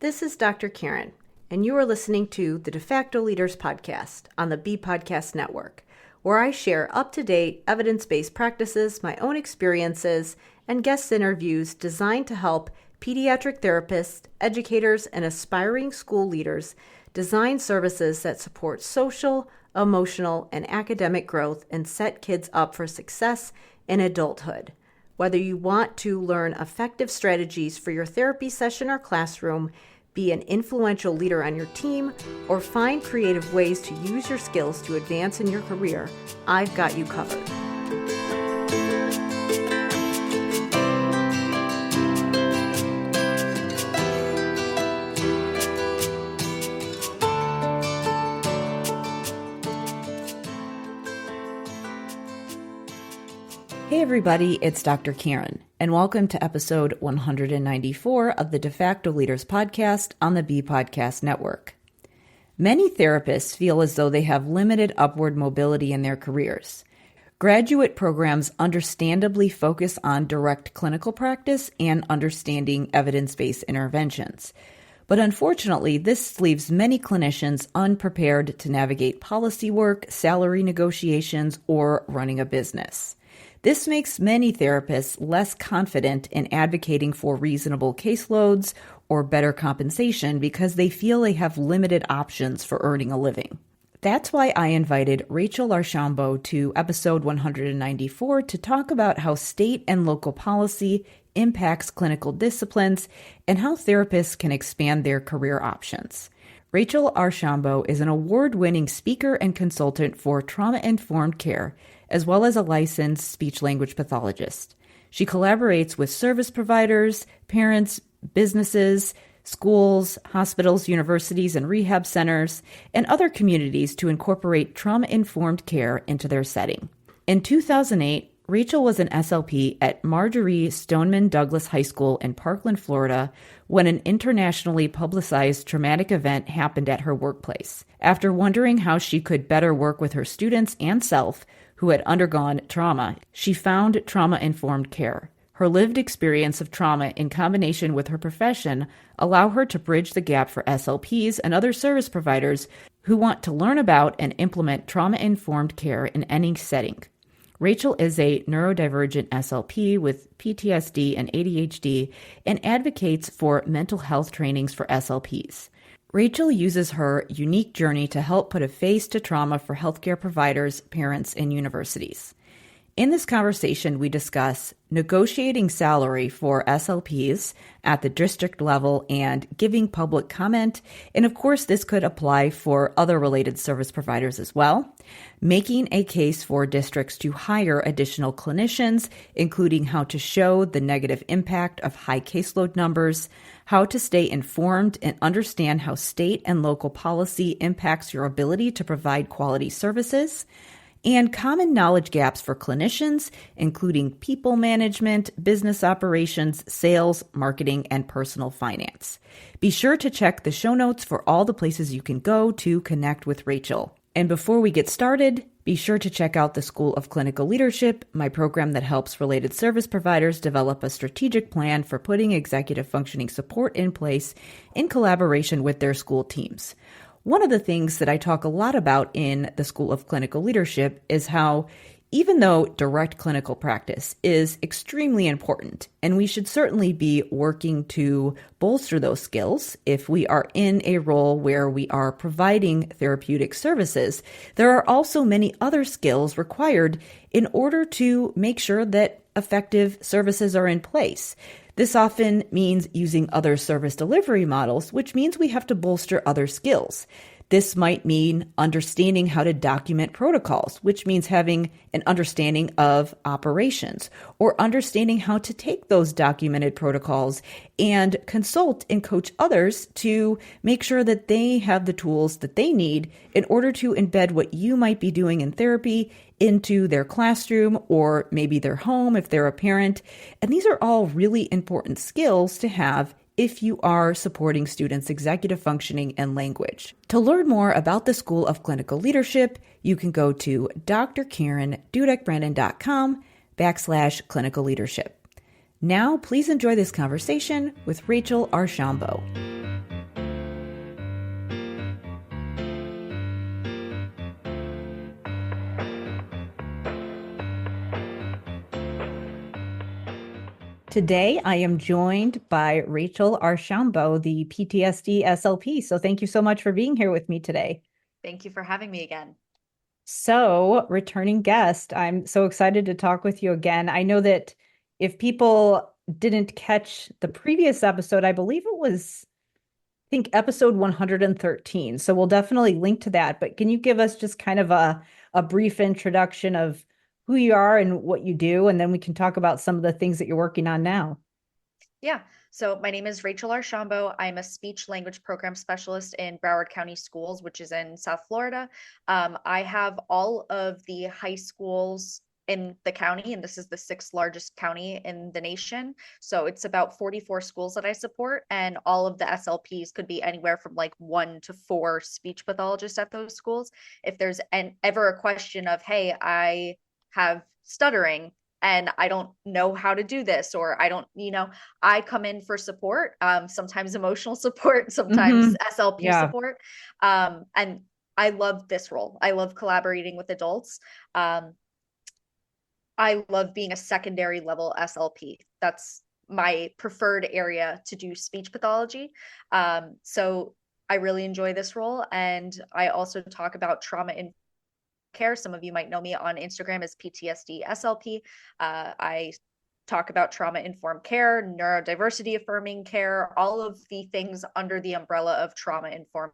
This is Dr. Karen, and you are listening to the Facto Leaders podcast on the B Podcast Network, where I share up-to-date, evidence-based practices, my own experiences, and guest interviews designed to help pediatric therapists, educators, and aspiring school leaders design services that support social, emotional, and academic growth and set kids up for success in adulthood. Whether you want to learn effective strategies for your therapy session or classroom, be an influential leader on your team, or find creative ways to use your skills to advance in your career, I've got you covered. Hey everybody, it's Dr. Karen, and welcome to episode 194 of the Facto Leaders podcast on the B Podcast Network. Many therapists feel as though they have limited upward mobility in their careers. Graduate programs understandably focus on direct clinical practice and understanding evidence-based interventions. But unfortunately, this leaves many clinicians unprepared to navigate policy work, salary negotiations, or running a business. This makes many therapists less confident in advocating for reasonable caseloads or better compensation because they feel they have limited options for earning a living. That's why I invited Rachel Archambault to episode 194 to talk about how state and local policy impacts clinical disciplines and how therapists can expand their career options. Rachel Archambault is an award-winning speaker and consultant for trauma-informed care, as well as a licensed speech-language pathologist. She collaborates with service providers, parents, businesses, schools, hospitals, universities, and rehab centers, and other communities to incorporate trauma-informed care into their setting. In 2008, Rachel was an SLP at Marjory Stoneman Douglas High School in Parkland, Florida, when an internationally publicized traumatic event happened at her workplace. After wondering how she could better work with her students and self, who had undergone trauma, she found trauma-informed care. Her lived experience of trauma in combination with her profession allow her to bridge the gap for SLPs and other service providers who want to learn about and implement trauma-informed care in any setting. Rachel is a neurodivergent SLP with PTSD and ADHD and advocates for mental health trainings for SLPs. Rachel uses her unique journey to help put a face to trauma for healthcare providers, parents, and universities. In this conversation, we discuss negotiating salary for SLPs at the district level and giving public comment, and of course, this could apply for other related service providers as well, making a case for districts to hire additional clinicians, including how to show the negative impact of high caseload numbers, how to stay informed and understand how state and local policy impacts your ability to provide quality services, and common knowledge gaps for clinicians, including people management, business operations, sales, marketing, and personal finance. Be sure to check the show notes for all the places you can go to connect with Rachel. And before we get started, be sure to check out the School of Clinical Leadership, my program that helps related service providers develop a strategic plan for putting executive functioning support in place in collaboration with their school teams. One of the things that I talk a lot about in the School of Clinical Leadership is how even though direct clinical practice is extremely important, and we should certainly be working to bolster those skills if we are in a role where we are providing therapeutic services, there are also many other skills required in order to make sure that effective services are in place. This often means using other service delivery models, which means we have to bolster other skills. This might mean understanding how to document protocols, which means having an understanding of operations, or understanding how to take those documented protocols and consult and coach others to make sure that they have the tools that they need in order to embed what you might be doing in therapy into their classroom or maybe their home if they're a parent. And these are all really important skills to have if you are supporting students' executive functioning and language. To learn more about the School of Clinical Leadership, you can go to drkarendudek-brannan.com/clinical leadership. Now, please enjoy this conversation with Rachel Archambault. Today, I am joined by Rachel Archambault, the PTSD SLP. So, thank you so much for being here with me today. Thank you for having me again. So, returning guest, I'm so excited to talk with you again. I know that if people didn't catch the previous episode, I believe it was, I think, episode 113. So, we'll definitely link to that. But can you give us just kind of a brief introduction of who you are and what you do? And then we can talk about some of the things that you're working on now. Yeah. So my name is Rachel Archambault. I'm a speech language program specialist in Broward County Schools, which is in South Florida. I have all of the high schools in the county, and this is the sixth largest county in the nation. So it's about 44 schools that I support, and all of the SLPs could be anywhere from like 1 to 4 speech pathologists at those schools. If there's ever a question of, hey, I have stuttering and I don't know how to do this, or I don't, I come in for support, sometimes emotional support, sometimes Hmm. SLP Yeah. support. And I love this role. I love collaborating with adults. Um, I love being a secondary level SLP. That's my preferred area to do speech pathology. So I really enjoy this role. And I also talk about trauma in care. Some of you might know me on Instagram as PTSD SLP. I talk about trauma informed care, neurodiversity affirming care, all of the things under the umbrella of trauma informed,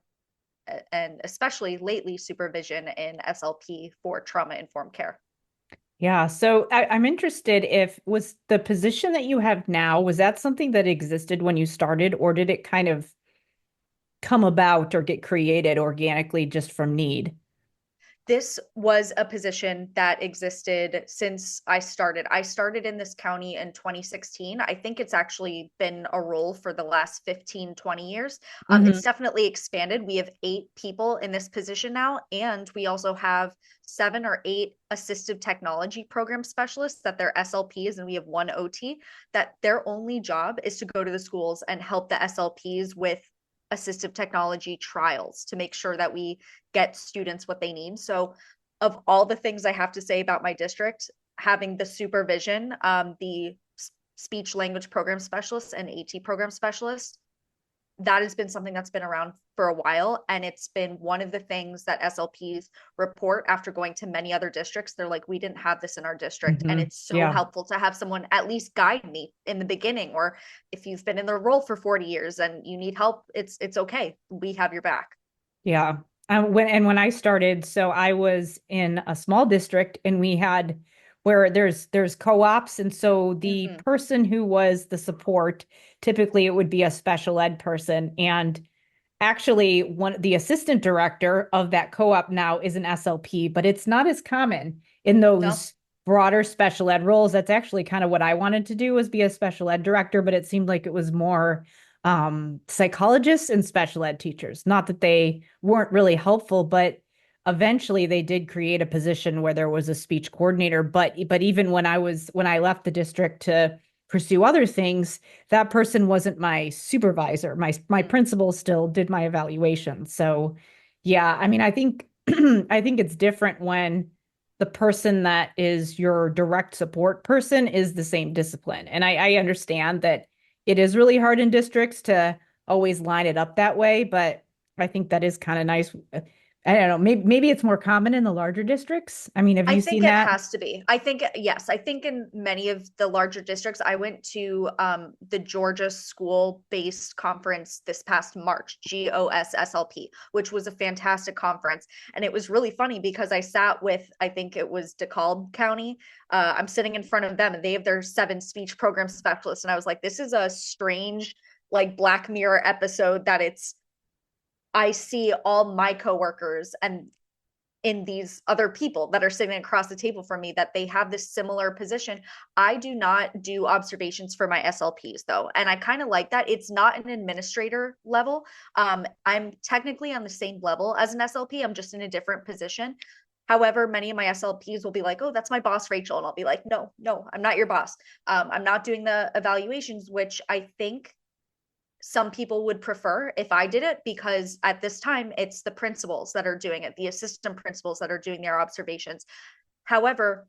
and especially lately supervision in SLP for trauma informed care. Yeah. So I'm interested if was the position that you have now, was that something that existed when you started, or did it kind of come about or get created organically just from need? This was a position that existed since I started. I started in this county in 2016. I think it's actually been a role for the last 15, 20 years. Hmm. It's definitely expanded. We have 8 people in this position now, and we also have 7 or 8 assistive technology program specialists that they're SLPs, and we have 1 OT that their only job is to go to the schools and help the SLPs with assistive technology trials to make sure that we get students what they need. So, of all the things I have to say about my district, having the supervision, the speech language program specialists and AT program specialists, that has been something that's been around for a while. And it's been one of the things that SLPs report after going to many other districts. They're like, we didn't have this in our district. And Hmm. it's so Yeah. helpful to have someone at least guide me in the beginning. Or if you've been in the role for 40 years and you need help, it's okay. We have your back. Yeah. When I started, so I was in a small district and we had where there's co-ops, and so the Mm-hmm. person who was the support, typically it would be a special ed person. And actually, the assistant director of that co-op now is an SLP, but it's not as common in No. those broader special ed roles. That's actually kind of what I wanted to do, was be a special ed director, but it seemed like it was more psychologists and special ed teachers. Not that they weren't really helpful, but eventually they did create a position where there was a speech coordinator. But even when I left the district to pursue other things, that person wasn't my supervisor. My Mm. principal still did my evaluation. So yeah, I mean, I think I think it's different when the person that is your direct support person is the same discipline. And I understand that it is really hard in districts to always line it up that way, but I think that is kind of nice. I don't know, maybe it's more common in the larger districts. I mean, have I you think seen it that? has to be. I think, yes, I think in many of the larger districts, I went to the Georgia School Based Conference this past March, GOSSLP, which was a fantastic conference. And it was really funny because I sat with, I think it was DeKalb County. I'm sitting in front of them and they have their 7 speech program specialists. And I was like, this is a strange, like Black Mirror episode that I see all my coworkers and in these other people that are sitting across the table from me that they have this similar position. I do not do observations for my SLPs though. And I kind of like that. It's not an administrator level. I'm technically on the same level as an SLP. I'm just in a different position. However, many of my SLPs will be like, oh, that's my boss, Rachel. And I'll be like, no, no, I'm not your boss. I'm not doing the evaluations, which I think some people would prefer if I did it, because at this time it's the principals that are doing it, the assistant principals that are doing their observations. However,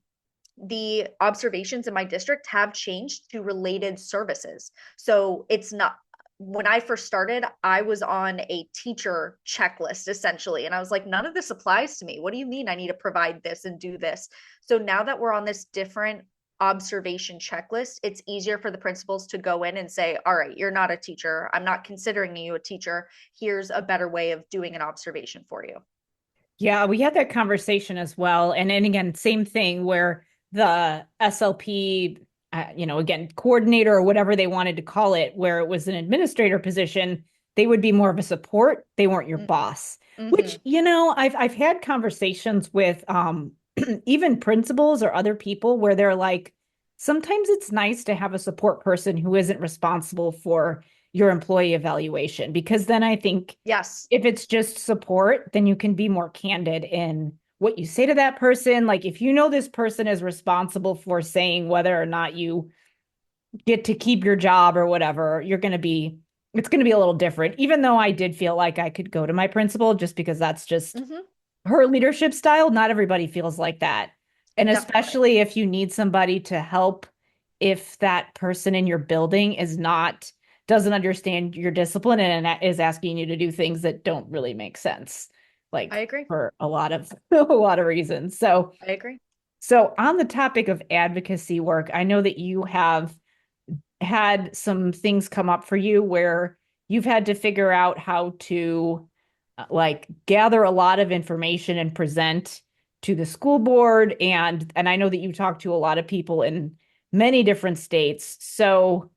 the observations in my district have changed to related services. So it's not, when I first started, I was on a teacher checklist essentially. And I was like, none of this applies to me. What do you mean I need to provide this and do this? So now that we're on this different observation checklist, it's easier for the principals to go in and say, all right, you're not a teacher. I'm not considering you a teacher. Here's a better way of doing an observation for you. Yeah, we had that conversation as well. And then again, same thing where the SLP, again, coordinator or whatever they wanted to call it, where it was an administrator position, they would be more of a support. They weren't your boss, which, Mm-hmm. I've had conversations with even principals or other people where they're like, sometimes it's nice to have a support person who isn't responsible for your employee evaluation, because then I think Yes. if it's just support, then you can be more candid in what you say to that person. Like if you know this person is responsible for saying whether or not you get to keep your job or whatever, it's going to be a little different. Even though I did feel like I could go to my principal just because that's just Mm-hmm. her leadership style. Not everybody feels like that. And Definitely. especially if you need somebody to help, if that person in your building doesn't understand your discipline and is asking you to do things that don't really make sense, I like agree. for a lot of a lot of reasons. I agree. So on the topic of advocacy work, I know that you have had some things come up for you where you've had to figure out how to like gather a lot of information and present to the school board, and I know that you talk to a lot of people in many different states. So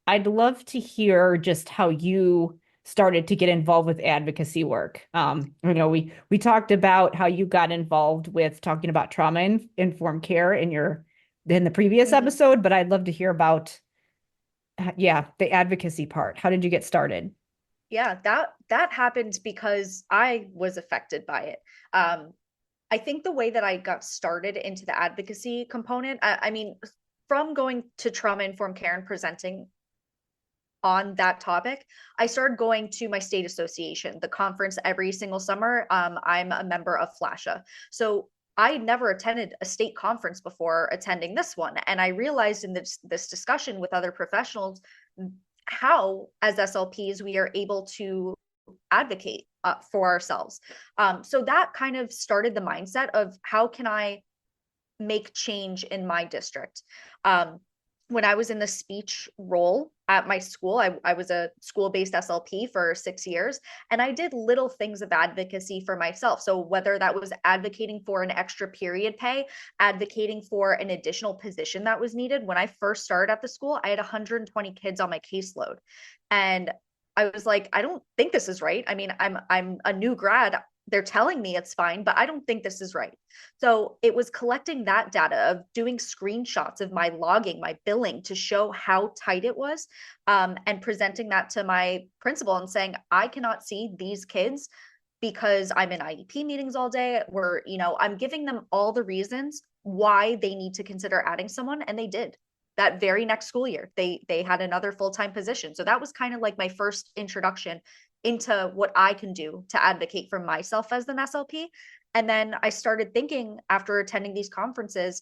I'd love to hear just how you started to get involved with advocacy work. We talked about how you got involved with talking about trauma informed care in the previous Mm-hmm. episode, but I'd love to hear about the advocacy part. How did you get started? Yeah, that happened because I was affected by it. Um, I think the way that I got started into the advocacy component, I mean, from going to trauma informed care and presenting on that topic, I started going to my state association, the conference every single summer. I'm a member of FLASHA. So I had never attended a state conference before attending this one. And I realized in this discussion with other professionals how, as SLPs, we are able to advocate for ourselves. So that kind of started the mindset of how can I make change in my district. When I was in the speech role at my school, I was a school-based SLP for 6 years, and I did little things of advocacy for myself. So whether that was advocating for an extra period pay, advocating for an additional position that was needed. When I first started at the school, I had 120 kids on my caseload. And I was like, I don't think this is right. I mean, I'm a new grad. They're telling me it's fine, but I don't think this is right. So it was collecting that data of doing screenshots of my logging, my billing to show how tight it was, and presenting that to my principal and saying, I cannot see these kids because I'm in IEP meetings all day. I'm giving them all the reasons why they need to consider adding someone, and they did. That very next school year, they had another full-time position. So that was kind of like my first introduction into what I can do to advocate for myself as an SLP. And then I started thinking after attending these conferences,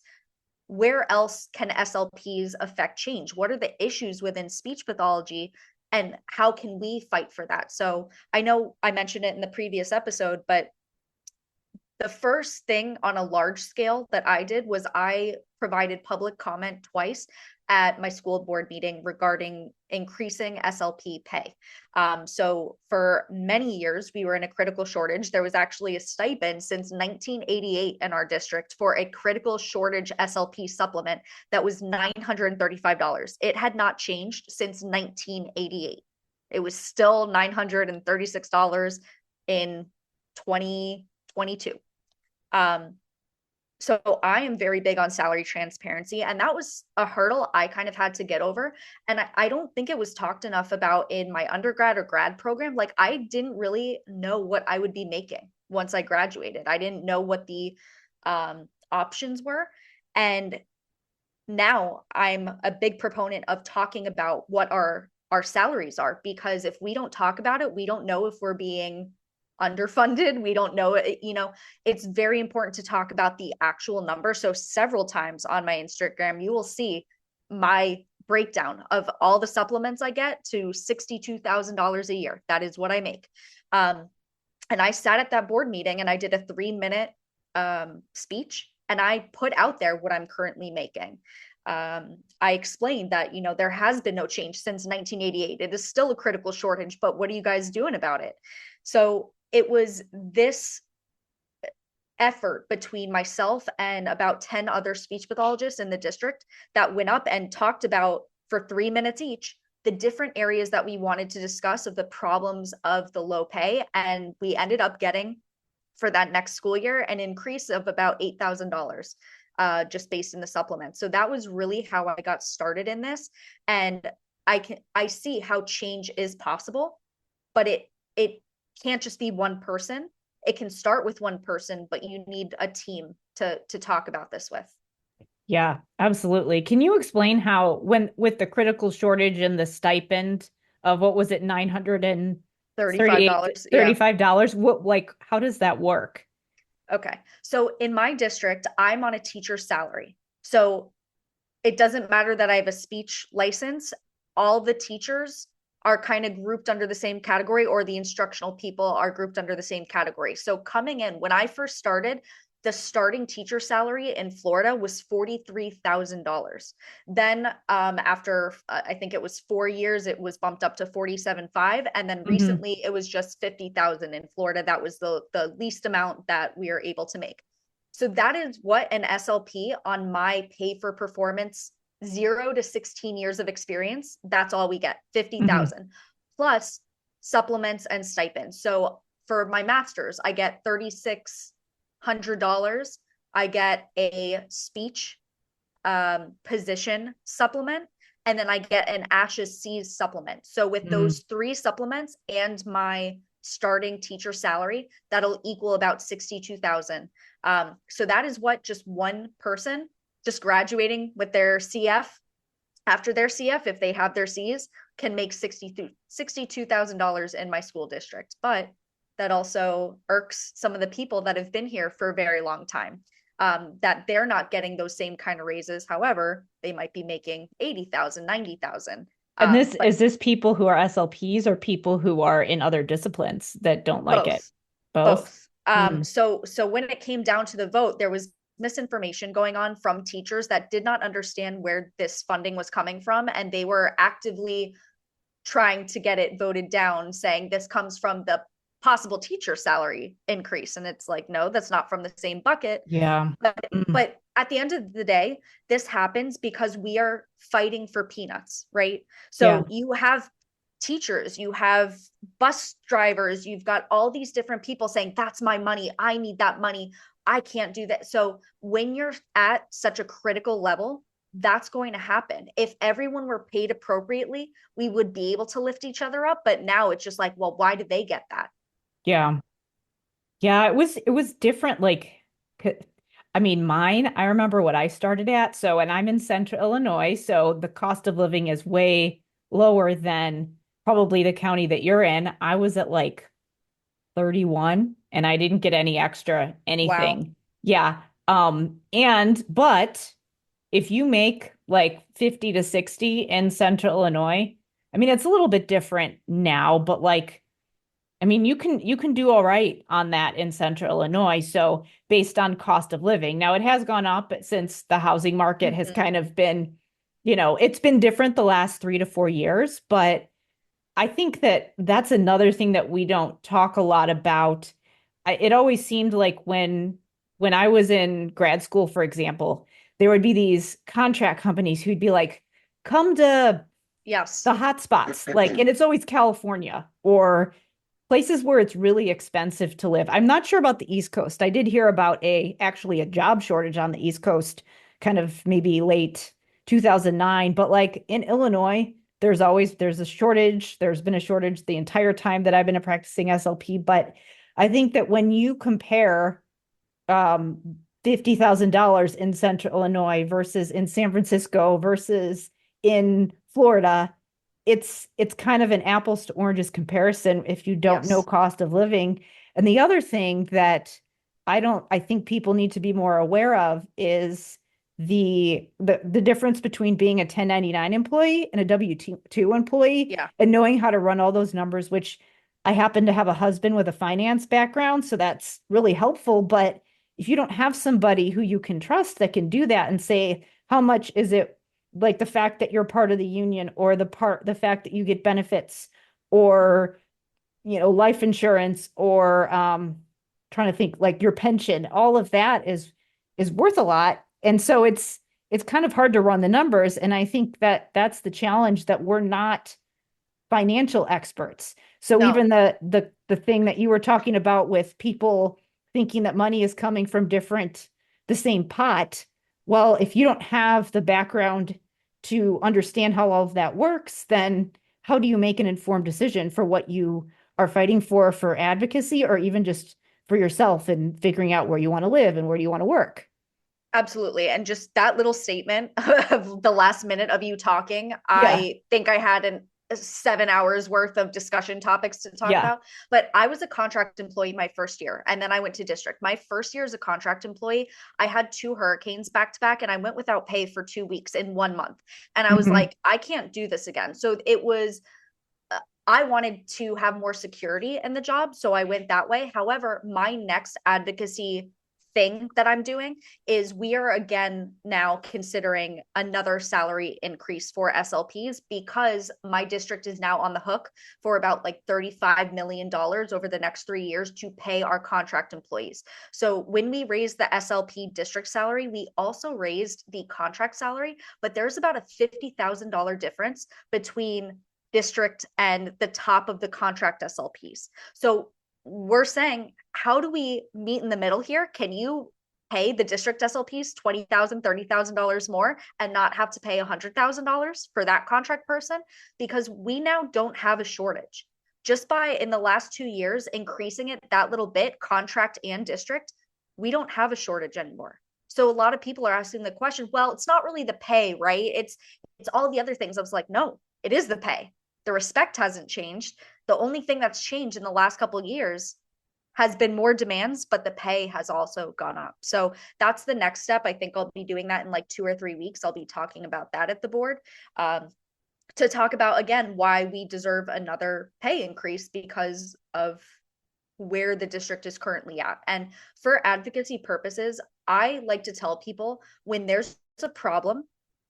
where else can SLPs affect change? What are the issues within speech pathology? And how can we fight for that? So I know I mentioned it in the previous episode, but the first thing on a large scale that I did was I provided public comment twice at my school board meeting regarding increasing SLP pay. So for many years, we were in a critical shortage. There was actually a stipend since 1988 in our district for a critical shortage SLP supplement that was $935. It had not changed since 1988. It was still $936 in 2022. So I am very big on salary transparency, and that was a hurdle I kind of had to get over. And I don't think it was talked enough about in my undergrad or grad program. Like I didn't really know what I would be making once I graduated. I didn't know what the options were. And now I'm a big proponent of talking about what our salaries are, because if we don't talk about it, we don't know if we're being underfunded. We don't know it, it's very important to talk about the actual number. So several times on my Instagram, you will see my breakdown of all the supplements I get to $62,000 a year. That is what I make. And I sat at that board meeting and I did a 3-minute speech, and I put out there what I'm currently making. I explained that, there has been no change since 1988. It is still a critical shortage, but what are you guys doing about it? So it was this effort between myself and about 10 other speech pathologists in the district that went up and talked about, for 3 minutes each, the different areas that we wanted to discuss of the problems of the low pay. And we ended up getting, for that next school year, an increase of about $8,000 just based in the supplements. So that was really how I got started in this. And I see how change is possible, but it can't just be one person. It can start with one person, but you need a team to talk about this with. Yeah, absolutely. Can you explain how, with the critical shortage and the stipend of, what was it, $938, $35, how does that work? Okay. So in my district, I'm on a teacher's salary. So it doesn't matter that I have a speech license. All the teachers are kind of grouped under the same category, or the instructional people are grouped under the same category. So coming in, when I first started, the starting teacher salary in Florida was $43,000. Then after I think it was 4 years, it was bumped up to $47,500. And then recently it was just $50,000 in Florida. That was the least amount that we are able to make. So that is what an SLP on my pay for performance, 0 to 16 years of experience, that's all we get, 50,000 plus supplements and stipends. So for my master's, I get $3,600. I get a speech position supplement, and then I get an ASH's C's supplement. So with those 3 supplements and my starting teacher salary, that'll equal about 62,000. So that is what just one person just graduating with their CF, after their CF, if they have their C's, can make $62,000 in my school district. But that also irks some of the people that have been here for a very long time, that they're not getting those same kind of raises. However, they might be making 80,000, 90,000. And is this people who are SLPs or people who are in other disciplines that don't like it? Both. So when it came down to the vote, there was misinformation going on from teachers that did not understand where this funding was coming from, and they were actively trying to get it voted down, saying this comes from the possible teacher salary increase. And it's like, no, that's not from the same bucket. Yeah. But at the end of the day, this happens because we are fighting for peanuts, right? So you have teachers, you have bus drivers, you've got all these different people saying, that's my money, I need that money, I can't do that. So when you're at such a critical level, that's going to happen. If everyone were paid appropriately, we would be able to lift each other up. But now it's just like, well, why did they get that? Yeah. Yeah, it was different. Like, I mean, mine, I remember what I started at. So, and I'm in Central Illinois, so the cost of living is way lower than probably the county that you're in. I was at like 31 and I didn't get any extra anything. Wow. Yeah. But if you make like 50 to 60 in Central Illinois, I mean, it's a little bit different now, but like, I mean, you can do all right on that in Central Illinois. So based on cost of living, now it has gone up since the housing market has kind of been, it's been different the last 3 to 4 years, but I think that that's another thing that we don't talk a lot about. It always seemed like when I was in grad school, for example, there would be these contract companies who'd be like, come to the hot spots, like, and it's always California or places where it's really expensive to live. I'm not sure about the East Coast. I did hear about actually a job shortage on the East Coast, kind of maybe late 2009, but like in Illinois, there's a shortage. There's been a shortage the entire time that I've been a practicing SLP. But I think that when you compare $50,000 in Central Illinois versus in San Francisco versus in Florida, it's kind of an apples to oranges comparison if you don't know cost of living. And the other thing that I think people need to be more aware of is the difference between being a 1099 employee and a W-2 employee, Yeah. and knowing how to run all those numbers, which I happen to have a husband with a finance background, so that's really helpful. But if you don't have somebody who you can trust that can do that and say, how much is it, like the fact that you're part of the union, or the fact that you get benefits, or life insurance, or trying to think, like your pension, all of that is worth a lot. And so it's kind of hard to run the numbers. And I think that that's the challenge, that we're not financial experts. So No. even the thing that you were talking about with people thinking that money is coming from the same pot. Well, if you don't have the background to understand how all of that works, then how do you make an informed decision for what you are fighting for advocacy, or even just for yourself and figuring out where you want to live and where do you want to work? Absolutely. And just that little statement of the last minute of you talking, Yeah. I think I had 7 hours worth of discussion topics to talk Yeah. about. But I was a contract employee my first year, and then I went to district. My first year as a contract employee, I had two hurricanes back to back, and I went without pay for 2 weeks in 1 month. And I was Mhm. like, I can't do this again. So it was, I wanted to have more security in the job. So I went that way. However, my next advocacy thing that I'm doing is we are again now considering another salary increase for SLPs, because my district is now on the hook for about like $35 million over the next 3 years to pay our contract employees. So when we raised the SLP district salary, we also raised the contract salary, but there's about a $50,000 difference between district and the top of the contract SLPs. So we're saying, how do we meet in the middle here? Can you pay the district SLPs $20,000, $30,000 more and not have to pay $100,000 for that contract person? Because we now don't have a shortage. Just by in the last 2 years, increasing it that little bit, contract and district, we don't have a shortage anymore. So a lot of people are asking the question, well, it's not really the pay, right? It's all the other things. I was like, no, it is the pay. The respect hasn't changed. The only thing that's changed in the last couple of years has been more demands, but the pay has also gone up. So that's the next step. I think I'll be doing that in like 2 or 3 weeks. I'll be talking about that at the board, to talk about, again, why we deserve another pay increase because of where the district is currently at. And for advocacy purposes, I like to tell people, when there's a problem,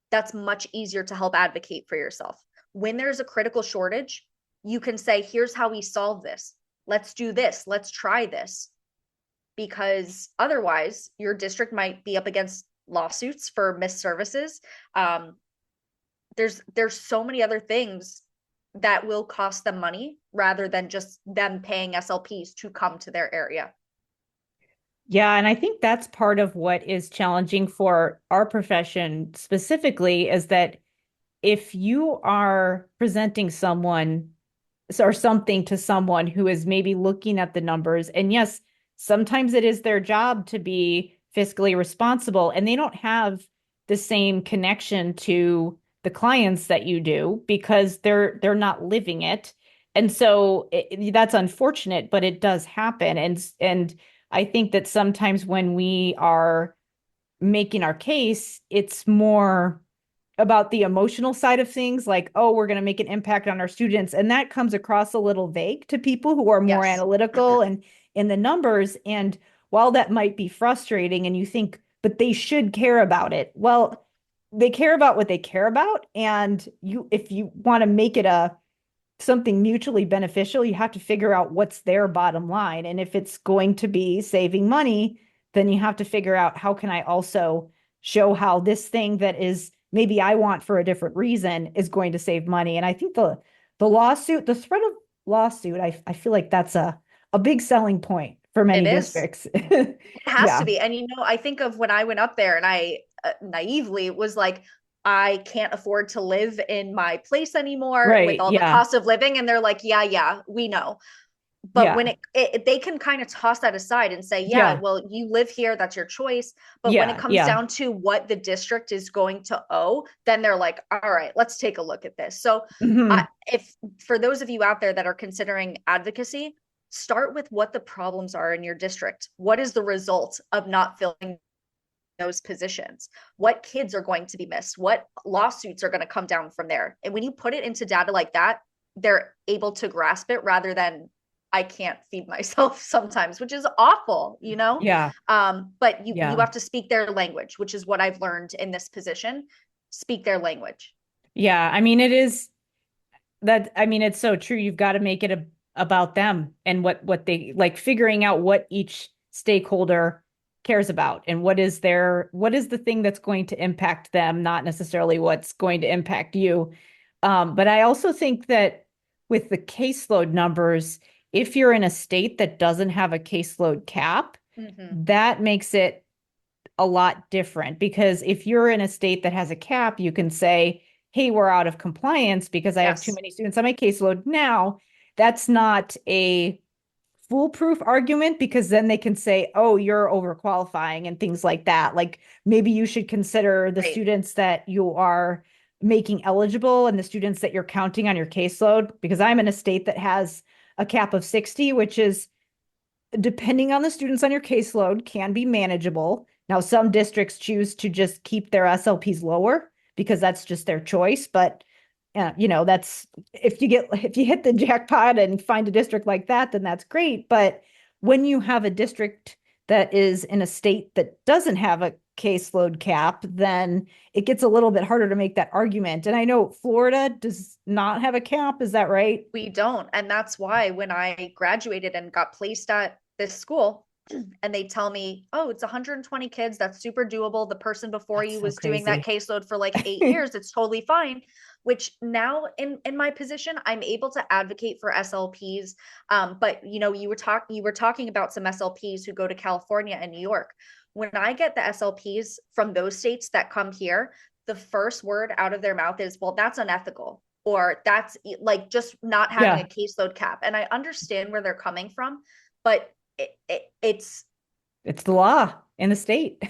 that's much easier to help advocate for yourself. When there's a critical shortage, you can say, here's how we solve this. Let's do this. Let's try this. Because otherwise, your district might be up against lawsuits for missed services. There's so many other things that will cost them money rather than just them paying SLPs to come to their area. Yeah, and I think that's part of what is challenging for our profession specifically, is that if you are presenting someone or something to someone who is maybe looking at the numbers, and yes, sometimes it is their job to be fiscally responsible, and they don't have the same connection to the clients that you do because they're not living it. And so that's unfortunate, but it does happen. And I think that sometimes when we are making our case, it's more about the emotional side of things, like, oh, we're going to make an impact on our students. And that comes across a little vague to people who are more Yes. analytical and in the numbers. And while that might be frustrating and you think, but they should care about it. Well, they care about what they care about. And if you want to make it something mutually beneficial, you have to figure out what's their bottom line. And if it's going to be saving money, then you have to figure out, how can I also show how this thing that is maybe I want for a different reason is going to save money. And I think the threat of lawsuit, I feel like that's a big selling point for It many is. districts. It has to Yeah. be. And I think of when I went up there and I naively was like, I can't afford to live in my place anymore with Right. all the Yeah. cost of living. And they're like, yeah, we know. But Yeah. when they can kind of toss that aside and say, yeah, Yeah. well, you live here, that's your choice. But when it Yeah. comes Yeah. down to what the district is going to owe, then they're like, all right, let's take a look at this. So Mhm. if for those of you out there that are considering advocacy, start with what the problems are in your district. What is the result of not filling those positions? What kids are going to be missed? What lawsuits are going to come down from there? And when you put it into data like that, they're able to grasp it rather than I can't feed myself sometimes, which is awful, you know? Yeah. But you Yeah. have to speak their language, which is what I've learned in this position. Speak their language. Yeah. I mean, it is that, I mean, it's so true. You've got to make it about them and what they like, figuring out what each stakeholder cares about and what is the thing that's going to impact them, not necessarily what's going to impact you. But I also think that with the caseload numbers, if you're in a state that doesn't have a caseload cap, Mm-hmm. that makes it a lot different, because if you're in a state that has a cap, you can say, hey, we're out of compliance because I have too Yes. many students on my caseload. Now, that's not a foolproof argument, because then they can say, oh, you're overqualifying and things like that. Like maybe you should consider the Right. students that you are making eligible and the students that you're counting on your caseload, because I'm in a state that has a cap of 60, which is, depending on the students on your caseload, can be manageable. Now, some districts choose to just keep their SLPs lower because that's just their choice. But that's, if you hit the jackpot and find a district like that, then that's great. But when you have a district that is in a state that doesn't have a caseload cap, then it gets a little bit harder to make that argument. And I know Florida does not have a cap. Is that right? We don't. And that's why when I graduated and got placed at this school, and they tell me, oh, it's 120 kids. That's super doable. The person before That's you so was doing that crazy. caseload for like 8 years. It's totally fine. Which now in my position, I'm able to advocate for SLPs. But you were talking about some SLPs who go to California and New York. When I get the SLPs from those states that come here, the first word out of their mouth is, well, that's unethical, or that's like just not having a Yeah, caseload cap. And I understand where they're coming from, but it's it's the law in the state.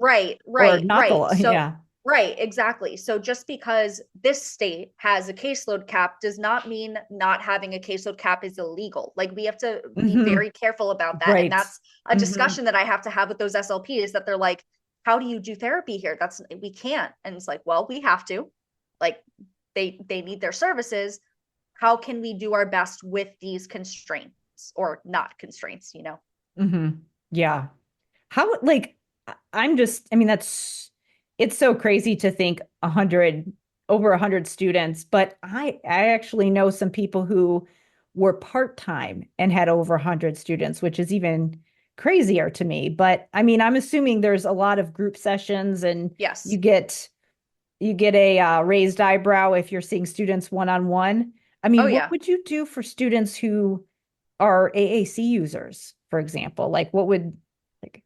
right, Or right, not the right. law. So, Yeah. right, exactly. So just because this state has a caseload cap does not mean not having a caseload cap is illegal. Like we have to be Hmm. very careful about that. And Right. that's a Hmm. discussion that I have to have with those SLPs, that they're like, how do you do therapy here? We can't. And it's like, well, we have to. Like they need their services. How can we do our best with these constraints or not constraints? Hmm. Yeah. How, like, I mean, it's so crazy to think over 100 students, but I actually know some people who were part-time and had over 100 students, which is even crazier to me. But I mean, I'm assuming there's a lot of group sessions and you Yes. get you get a raised eyebrow if you're seeing students one-on-one. I Oh mean, what yeah. would you do for students who are AAC users, for example? Like what would like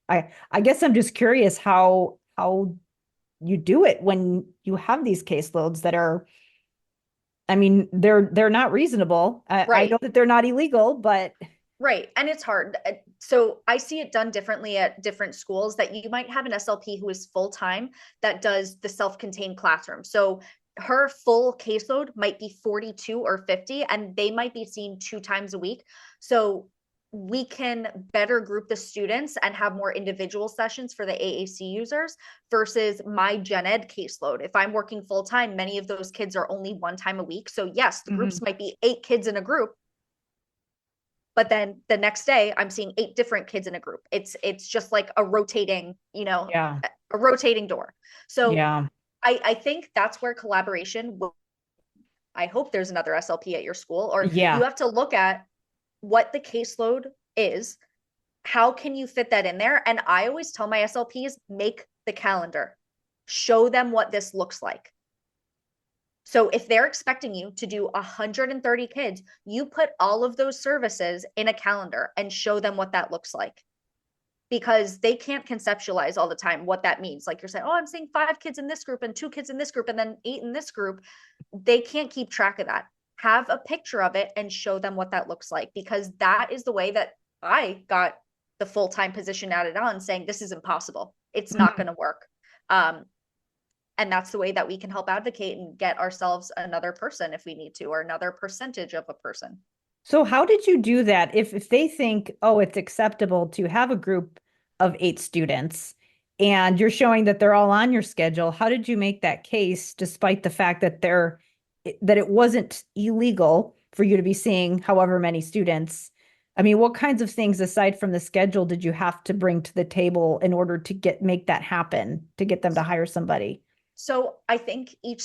I guess I'm just curious how you do it when you have these caseloads that are, I mean, they're not reasonable. I Right. know that they're not illegal, but Right. And it's hard. So I see it done differently at different schools, that you might have an SLP who is full time that does the self contained classroom. So her full caseload might be 42 or 50, and they might be seen 2 times a week. So we can better group the students and have more individual sessions for the AAC users versus my gen ed caseload. If I'm working full time, many of those kids are only 1 time a week. So yes, the groups mhm, might be 8 kids in a group, but then the next day I'm seeing 8 different kids in a group. It's just like a rotating, yeah, a rotating door. So yeah, I think that's where collaboration will, I hope there's another SLP at your school, or you yeah. have to look at what the caseload is. How can you fit that in there? And I always tell my SLPs, make the calendar, show them what this looks like. So if they're expecting you to do 130 kids, you put all of those services in a calendar and show them what that looks like, because they can't conceptualize all the time what that means. Like you're saying, oh, I'm seeing 5 kids in this group and 2 kids in this group and then 8 in this group. They can't keep track of that. Have a picture of it and show them what that looks like, because that is the way that I got the full-time position added on, saying this is impossible. It's not Mhm. going to work. Um, and that's the way that we can help advocate and get ourselves another person if we need to, or another percentage of a person. So how did you do that? If they think, oh, it's acceptable to have a group of 8 students and you're showing that they're all on your schedule, how did you make that case despite the fact that that it wasn't illegal for you to be seeing however many students? I mean, what kinds of things aside from the schedule did you have to bring to the table in order to make that happen, to get them to hire somebody? So I think each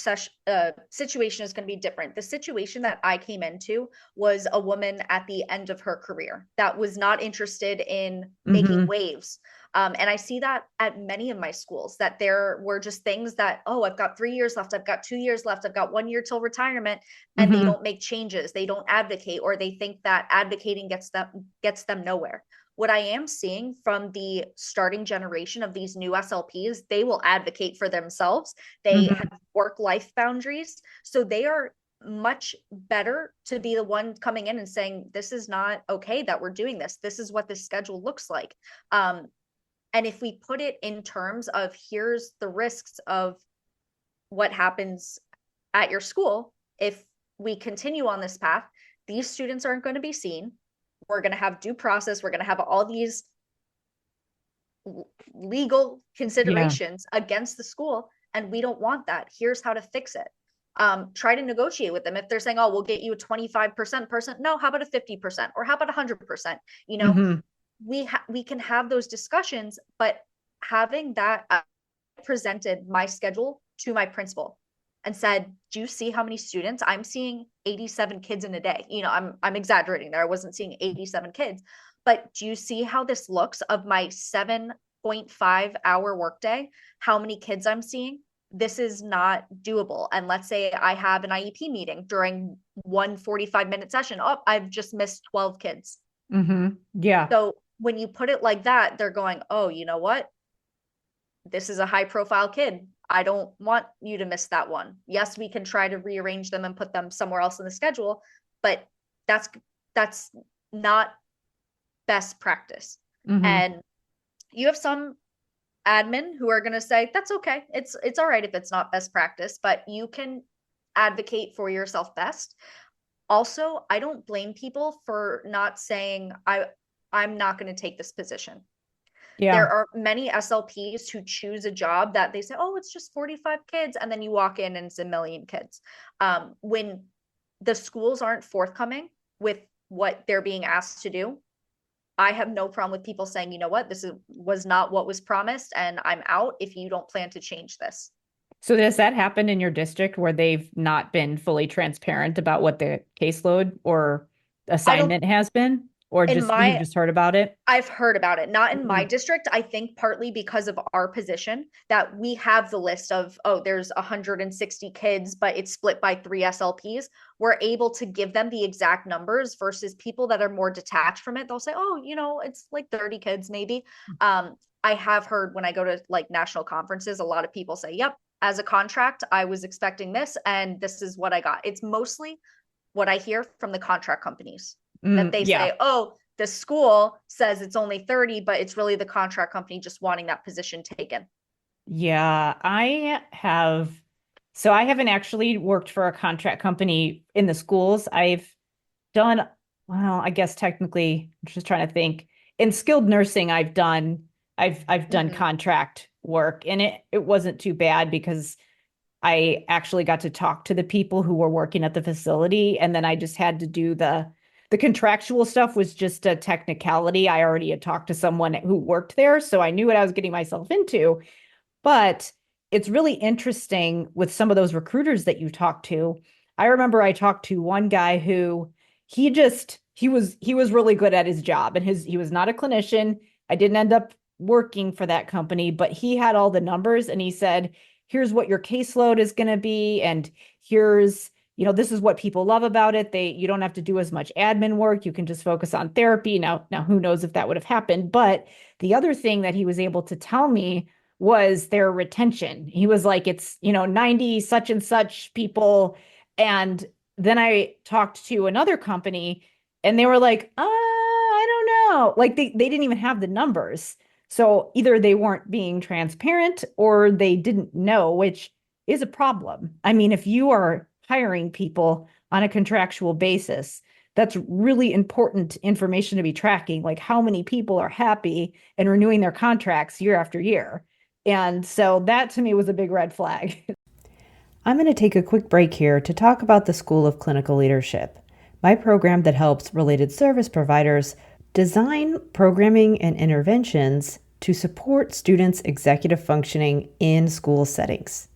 situation is going to be different. The situation that I came into was a woman at the end of her career that was not interested in making Mm-hmm. waves. And I see that at many of my schools, that there were just things that, oh, I've got 3 years left, I've got 2 years left, I've got 1 year till retirement, and they Mm-hmm. don't make changes, they don't advocate, or they think that advocating gets them nowhere. What I am seeing from the starting generation of these new SLPs, they will advocate for themselves. They Mm-hmm. have work-life boundaries. So they are much better to be the one coming in and saying, this is not okay that we're doing this. This is what this schedule looks like. And if we put it in terms of here's the risks of what happens at your school, if we continue on this path, these students aren't going to be seen. We're going to have due process. We're going to have all these legal Yeah. considerations against the school, and we don't want that. Here's how to fix it. Try to negotiate with them. If they're saying, oh, we'll get you a 25% person, no, how about a 50%, or how about 100%? Mm-hmm. We can have those discussions, but having that, presented my schedule to my principal and said, do you see how many students I'm seeing? 87 kids in a day. I'm exaggerating there. I wasn't seeing 87 kids, but do you see how this looks of my 7.5-hour workday? How many kids I'm seeing? This is not doable. And let's say I have an IEP meeting during one 45-minute session. Oh, I've just missed 12 kids. Mm-hmm. Yeah. So when you put it like that, they're going, oh, you know what? This is a high profile kid. I don't want you to miss that one. Yes, we can try to rearrange them and put them somewhere else in the schedule, but that's that's not best practice. Mm-hmm. And you have some admin who are going to say that's okay. It's all right if it's not best practice, but you can advocate for yourself best. Also, I don't blame people for not saying I'm not going to take this position. There Yeah. are many SLPs who choose a job that they say, oh, it's just 45 kids. And then you walk in and it's a million kids. When the schools aren't forthcoming with what they're being asked to do, I have no problem with people saying, you know what, was not what was promised, and I'm out if you don't plan to change this. So does that happen in your district where they've not been fully transparent about what the caseload or I don't, assignment has been, or in just you've my just heard about it? I've heard about it, not in my Mhm. district. I think partly because of our position that we have the list of, oh, there's 160 kids, but it's split by 3 SLPs. We're able to give them the exact numbers versus people that are more detached from it. They'll say, oh, it's like 30 kids maybe. I have heard when I go to like national conferences, a lot of people say, yep, as a contract, I was expecting this and this is what I got. It's mostly what I hear from the contract companies that they Yeah. say, oh, the school says it's only 30, but it's really the contract company just wanting that position taken. Yeah, so I haven't actually worked for a contract company in the schools. I've done, well, I guess technically, I'm just trying to think. In skilled nursing, I've done Mm-hmm. contract work and it wasn't too bad because I actually got to talk to the people who were working at the facility, and then I just had to do the contractual stuff was just a technicality. I already had talked to someone who worked there, so I knew what I was getting myself into. But it's really interesting with some of those recruiters that you talk to. I remember I talked to one guy who he was really good at his job, and he was not a clinician. I didn't end up working for that company, but he had all the numbers and he said, here's what your caseload is going to be, and here's, this is what people love about it. You don't have to do as much admin work. You can just focus on therapy. Now who knows if that would have happened, but the other thing that he was able to tell me was their retention. He was like, it's, 90 such and such people. And then I talked to another company and they were like, I don't know. Like they didn't even have the numbers. So either they weren't being transparent or they didn't know, which is a problem. I mean, if you are hiring people on a contractual basis, that's really important information to be tracking, like how many people are happy and renewing their contracts year after year. And so that to me was a big red flag. I'm going to take a quick break here to talk about the School of Clinical Leadership, my program that helps related service providers design programming and interventions to support students' executive functioning in school settings.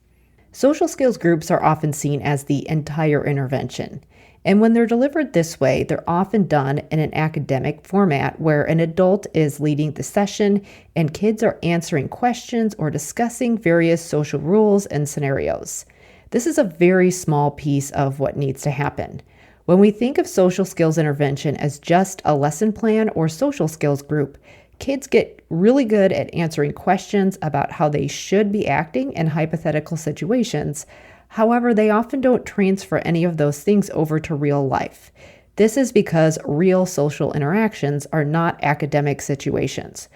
Social skills groups are often seen as the entire intervention, and when they're delivered this way, they're often done in an academic format where an adult is leading the session and kids are answering questions or discussing various social rules and scenarios. This is a very small piece of what needs to happen. When we think of social skills intervention as just a lesson plan or social skills group, kids get really good at answering questions about how they should be acting in hypothetical situations. However, they often don't transfer any of those things over to real life. This is because real social interactions are not academic situations.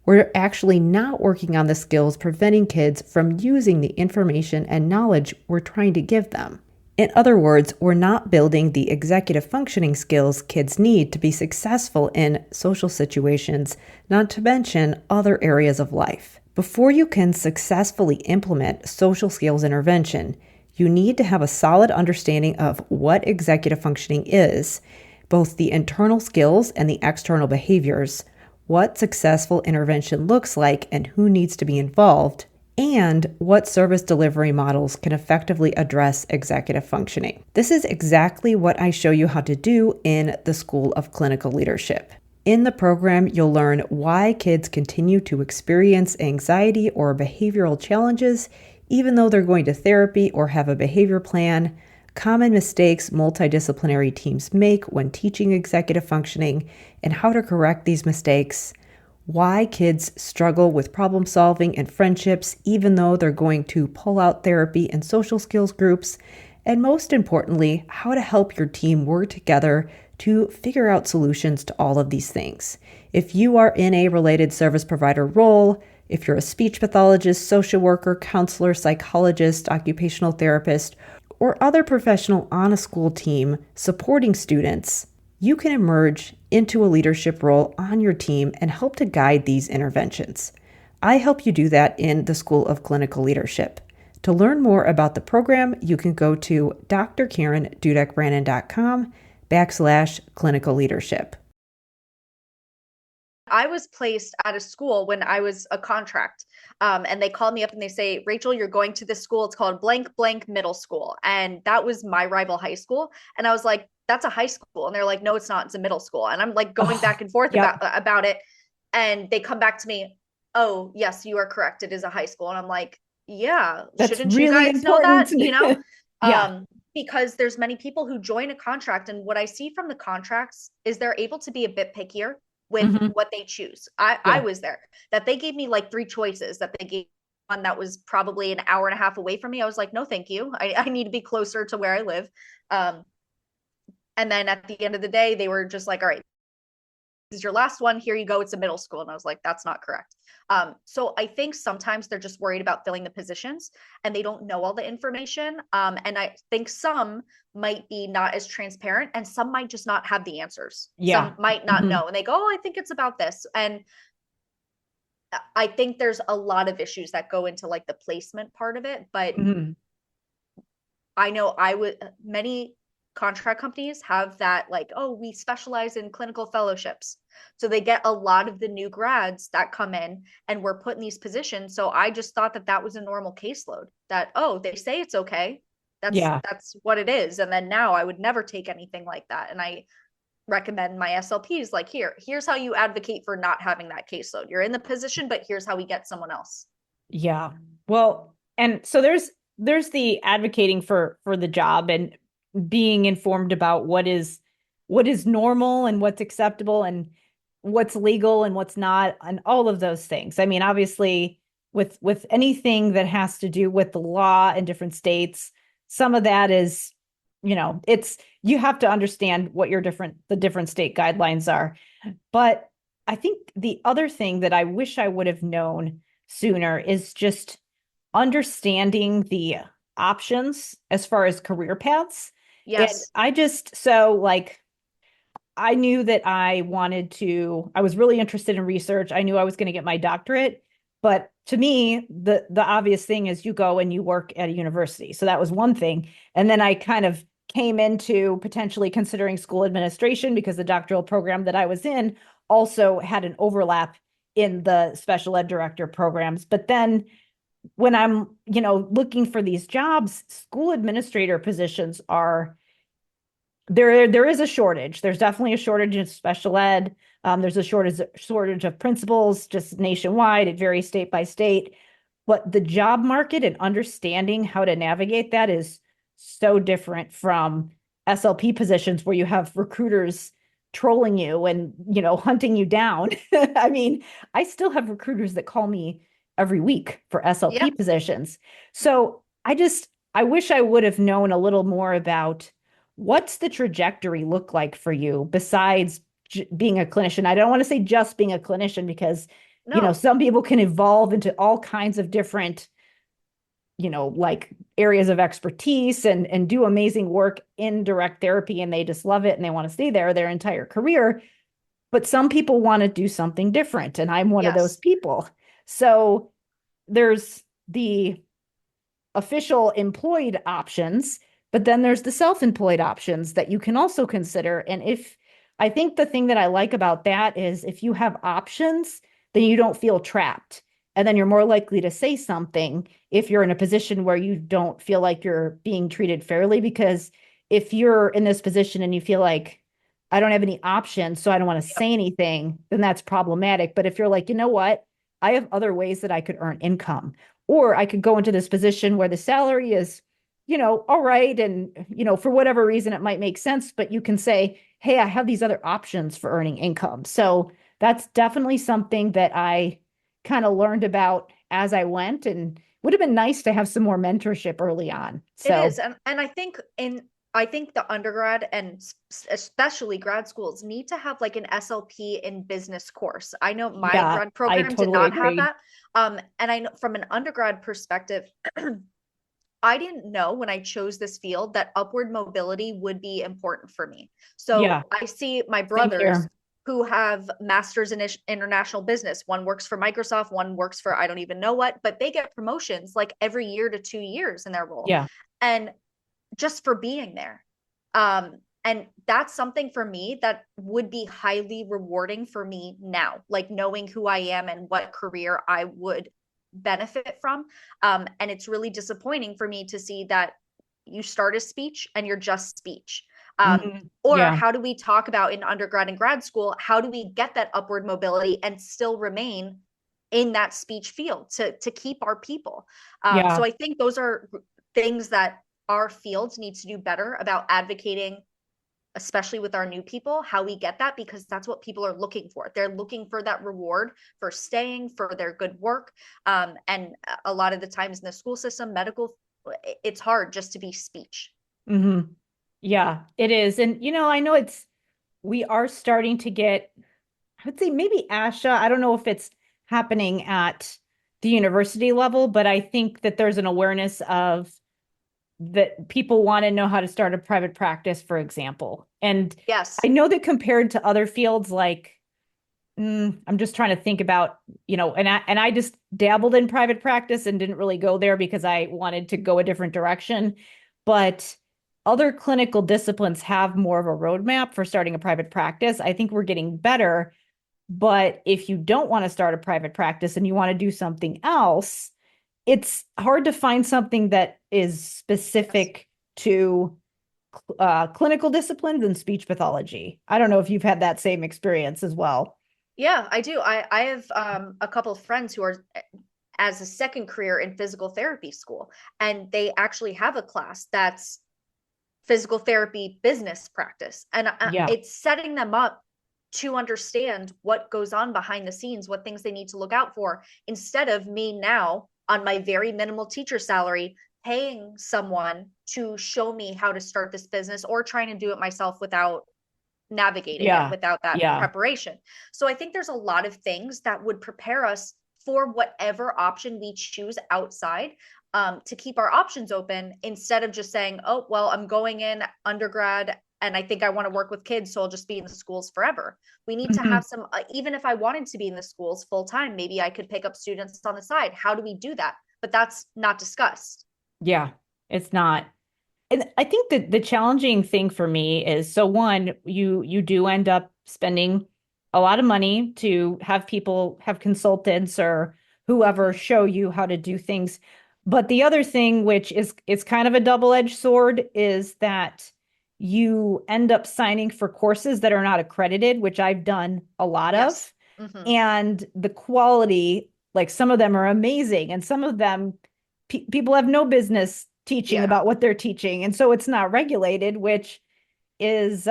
We're actually not working on the skills preventing kids from using the information and knowledge we're trying to give them. In other words, we're not building the executive functioning skills kids need to be successful in social situations, not to mention other areas of life. Before you can successfully implement social skills intervention, you need to have a solid understanding of what executive functioning is, both the internal skills and the external behaviors, what successful intervention looks like and who needs to be involved, and what service delivery models can effectively address executive functioning. This is exactly what I show you how to do in the School of Clinical Leadership. In the program, you'll learn why kids continue to experience anxiety or behavioral challenges even though they're going to therapy or have a behavior plan, common mistakes multidisciplinary teams make when teaching executive functioning, and how to correct these mistakes, why kids struggle with problem solving and friendships even though they're going to pull out therapy and social skills groups, and most importantly, how to help your team work together to figure out solutions to all of these things. If you are in a related service provider role, if you're a speech pathologist, social worker, counselor, psychologist, occupational therapist, or other professional on a school team supporting students, you can emerge into a leadership role on your team and help to guide these interventions. I help you do that in the School of Clinical Leadership. To learn more about the program, you can go to drkarendudek-brannan.com/clinical leadership. I was placed at a school when I was a contract, and they called me up and they say, Rachel, you're going to this school. It's called blank blank middle school. And that was my rival high school. And I was like, that's a high school. And they're like, no, it's not. It's a middle school. And I'm like going back and forth about it. And they come back to me, oh, yes, you are correct. It is a high school. And I'm like, yeah, That's shouldn't really you guys know that? important. You know? Yeah. Because there's many people who join a contract. And what I see from the contracts is they're able to be a bit pickier with what they choose. I was there, that they gave me like 3 choices, that they gave one that was probably an hour and a half away from me. I was like, no, thank you. I need to be closer to where I live. And then at the end of the day, they were just like, all right, this is your last one. Here you go. It's a middle school. And I was like, that's not correct. So I think sometimes they're just worried about filling the positions and they don't know all the information. And I think some might be not as transparent and some might just not have the answers. Yeah. Some might not know. And they go, oh, I think it's about this. And I think there's a lot of issues that go into like the placement part of it. But I know many contract companies have that, like, oh, we specialize in clinical fellowships. So they get a lot of the new grads that come in and we're put in these positions. So I just thought that was a normal caseload, that, oh, they say it's okay. That's what it is. And then now I would never take anything like that. And I recommend my SLPs, like, here's how you advocate for not having that caseload. You're in the position, but here's how we get someone else. Yeah. Well, and so there's the advocating for the job and being informed about what is normal and what's acceptable and what's legal and what's not, and all of those things. I mean, obviously with anything that has to do with the law in different states, some of that is, you have to understand what the different state guidelines are. But I think the other thing that I wish I would have known sooner is just understanding the options as far as career paths. Yes. And I knew that I was really interested in research. I knew I was going to get my doctorate, but to me, the obvious thing is you go and you work at a university. So that was one thing. And then I kind of came into potentially considering school administration because the doctoral program that I was in also had an overlap in the special ed director programs. But then when I'm, looking for these jobs, school administrator positions are there is a shortage. There's definitely a shortage in special ed. There's a shortage of principals just nationwide. It varies state by state. But the job market and understanding how to navigate that is so different from SLP positions where you have recruiters trolling you and, hunting you down. I mean, I still have recruiters that call me every week for SLP Yep. positions. So I wish I would have known a little more about what's the trajectory look like for you besides being a clinician. I don't want to say just being a clinician because, No. some people can evolve into all kinds of different, like areas of expertise and do amazing work in direct therapy and they just love it and they want to stay there their entire career. But some people want to do something different. And I'm one of those Yes. people. So there's the official employed options, but then there's the self-employed options that you can also consider. And I think the thing that I like about that is if you have options, then you don't feel trapped. And then you're more likely to say something if you're in a position where you don't feel like you're being treated fairly. Because if you're in this position and you feel like, I don't have any options, so I don't want to Yep. say anything, then that's problematic. But if you're like, you know what, I have other ways that I could earn income, or I could go into this position where the salary is, all right. And, for whatever reason, it might make sense, but you can say, hey, I have these other options for earning income. So that's definitely something that I kind of learned about as I went and would have been nice to have some more mentorship early on. It So is. And I think the undergrad and especially grad schools need to have like an SLP in business course. I know my yeah, grad I program did totally not have agree. that. And I know from an undergrad perspective, I didn't know when I chose this field that upward mobility would be important for me. Yeah, So I see my same brothers here. who have masters in international business. One works for Microsoft, one works for I don't even know what, but they get promotions like every year to 2 years in their role. Yeah. And just for being there. And that's something for me that would be highly rewarding for me now, like knowing who I am and what career I would benefit from. And it's really disappointing for me to see that you start a speech and you're just speech. Or Yeah. how do we talk about in undergrad and grad school? How do we get that upward mobility and still remain in that speech field to keep our people? Yeah. So I think those are things that our fields needs to do better about advocating, especially with our new people, how we get that, because that's what people are looking for. They're looking for that reward for staying, for their good work. And a lot of the times in the school system, medical, it's hard just to be speech. hmm Yeah, it is. And, I know we are starting to get, I would say maybe ASHA. I don't know if it's happening at the university level, but I think that there's an awareness of that people want to know how to start a private practice, for example. And I Yes. know that compared to other fields, like I'm just trying to think about, and I just dabbled in private practice and didn't really go there because I wanted to go a different direction. But other clinical disciplines have more of a roadmap for starting a private practice. I think we're getting better. But if you don't want to start a private practice and you want to do something else, it's hard to find something that is Yes. specific to clinical disciplines and speech pathology. I don't know if you've had that same experience as well. Yeah, I do. I have a couple of friends who are as a second career in physical therapy school, and they actually have a class that's physical therapy business practice. And Yeah. it's setting them up to understand what goes on behind the scenes, what things they need to look out for, instead of me now on my very minimal teacher salary paying someone to show me how to start this business or trying to do it myself without navigating it, Yeah. without that Yeah. preparation. So I think there's a lot of things that would prepare us for whatever option we choose outside, to keep our options open instead of just saying, oh, well, I'm going in undergrad and I think I want to work with kids, so I'll just be in the schools forever. We need to Mhm. have some, even if I wanted to be in the schools full time, maybe I could pick up students on the side. How do we do that? But that's not discussed. Yeah, it's not. And I think that the challenging thing for me is, so one, you do end up spending a lot of money to have people have consultants or whoever Mhm. show you how to do things. But the other thing, which is kind of a double-edged sword, is that you end up signing for courses that are not accredited, which I've done a lot Yes. of. Hmm. And the quality, like some of them are amazing, and some of them people have no business teaching Yeah. about what they're teaching. And so it's not regulated, which is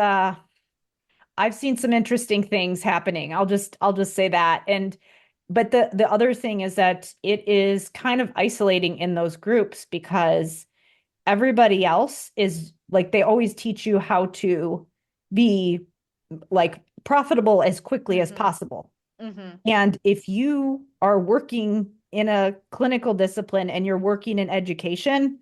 I've seen some interesting things happening. I'll just say that. And but the other thing is that it is kind of isolating in those groups because everybody else is like they always teach you how to be like profitable as quickly as Hmm. possible. Hmm. And if you are working in a clinical discipline and you're working in education,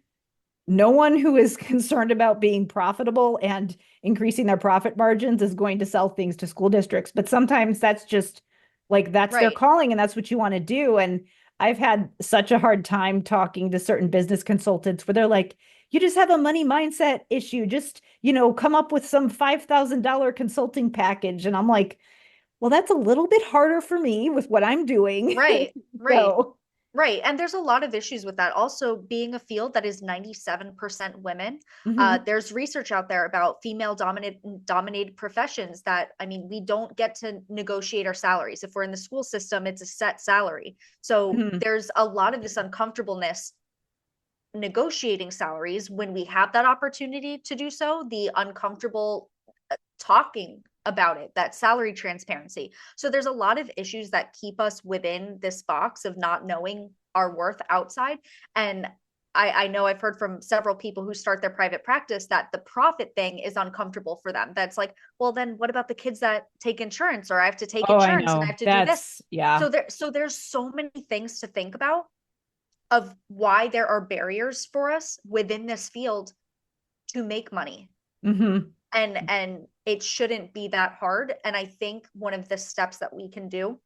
no one who is concerned about being profitable and increasing their profit margins is going to sell things to school districts. But sometimes that's just like that's their Right. calling and that's what you want to do. And I've had such a hard time talking to certain business consultants where they're like, you just have a money mindset issue. Just, come up with some $5,000 consulting package. And I'm like, well, that's a little bit harder for me with what I'm doing. Right. Right. So, Right. And there's a lot of issues with that. Also, being a field that is 97% women, mhm, there's research out there about female dominated professions that, I mean, we don't get to negotiate our salaries. If we're in the school system, it's a set salary. So mhm, there's a lot of this uncomfortableness negotiating salaries when we have that opportunity to do so, the uncomfortable talking about it, that salary transparency. So there's a lot of issues that keep us within this box of not knowing our worth outside. And I know I've heard from several people who start their private practice that the profit thing is uncomfortable for them. That's like, well, then what about the kids that take insurance, or I have to take oh, I insurance and I know. have to do this? That's, yeah. So there's so many things to think about of why there are barriers for us within this field to make money, Hmm. and it shouldn't be that hard. And I think one of the steps that we can do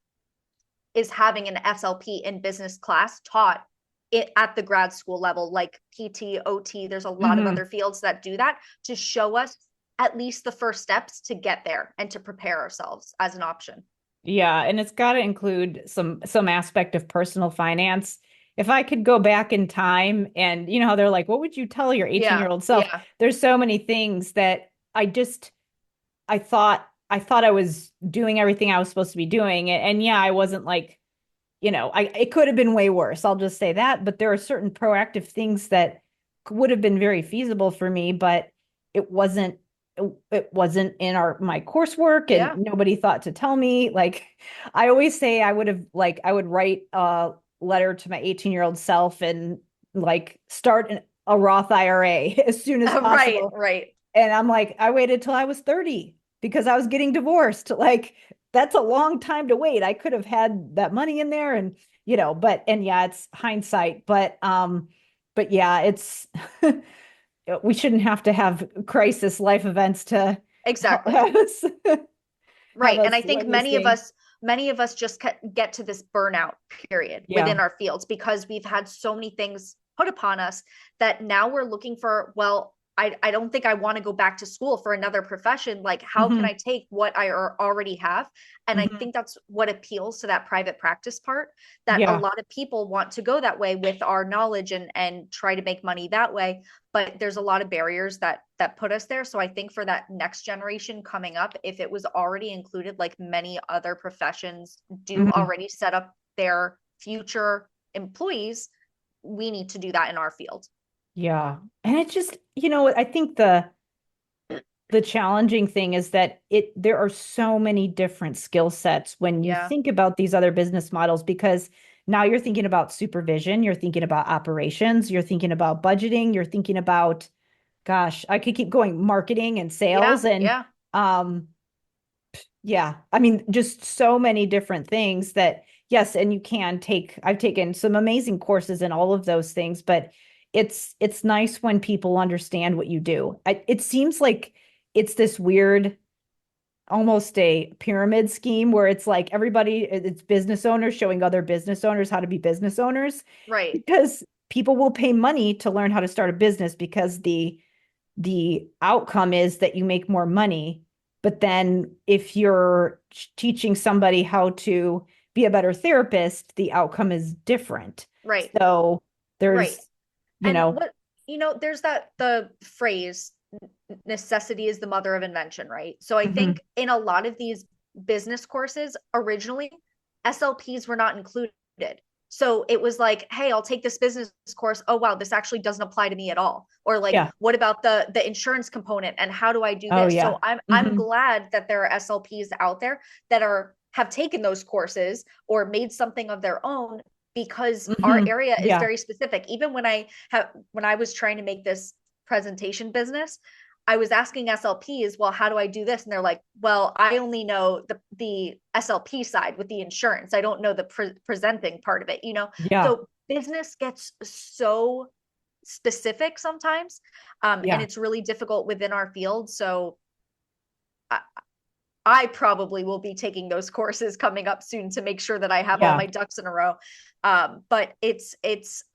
is having an SLP in business class taught it at the grad school level, like PT, OT. There's a lot of Hmm. other fields that do that to show us at least the first steps to get there and to prepare ourselves as an option. Yeah, and it's got to include some aspect of personal finance. If I could go back in time and how they're like, what would you tell your 18-year-old Yeah, old self? yeah. There's so many things that I thought I was doing everything I was supposed to be doing. And yeah, I wasn't like, it could have been way worse. I'll just say that. But there are certain proactive things that would have been very feasible for me, but it wasn't it wasn't in my coursework and Yeah. nobody thought to tell me. Like I always say I would write a letter to my 18-year-old self and like start a Roth IRA as soon as Right, possible. right. And I'm like, I waited till I was 30 because I was getting divorced. Like, that's a long time to wait. I could have had that money in there and, and yeah, it's hindsight, but yeah, it's, we shouldn't have to have crisis life events to help Exactly. have us, have Right. And us I think learn this game. many of us just get to this burnout period Yeah. within our fields because we've had so many things put upon us that now we're looking for, well, I don't think I want to go back to school for another profession. Like, how can Hmm. I take what I already have? And I Hmm. think that's what appeals to that private practice part, that a Yeah. lot of people want to go that way with our knowledge and try to make money that way. But there's a lot of barriers that put us there. So I think for that next generation coming up, if it was already included, like many other professions do Hmm. already set up their future employees, we need to do that in our field. Yeah. And it just, I think the challenging thing is that there are so many different skill sets when you Yeah. think about these other business models because now you're thinking about supervision, you're thinking about operations, you're thinking about budgeting, you're thinking about, gosh, I could keep going, marketing and Yeah. sales and Yeah. um yeah, I mean just so many different things that yes, and I've taken some amazing courses in all of those things, but it's nice when people understand what you do. It seems like it's this weird, almost a pyramid scheme where it's like it's business owners showing other business owners how to be business owners, Right. because people will pay money to learn how to start a business because the outcome is that you make more money. But then if you're teaching somebody how to be a better therapist, the outcome is different. Right. So Right. there's, you And know, what, there's the phrase, necessity is the mother of invention, right? So I mhm, think in a lot of these business courses, originally, SLPs were not included. So it was like, hey, I'll take this business course. Oh wow, this actually doesn't apply to me at all. Or like, yeah. what about the insurance component and how do I do Oh this? yeah. So I'm Hmm. glad that there are SLPs out there that have taken those courses or made something of their own, because our Hmm. area is Yeah. very specific. Even when I was trying to make this presentation business, I was asking SLPs, well, how do I do this? And they're like, well, I only know the SLP side with the insurance. I don't know the presenting part of it. Yeah. So business gets so specific sometimes, and Yeah. it's really difficult within our field. So I, I probably will be taking those courses coming up soon to make sure that I have all Yeah. my ducks in a row. But it's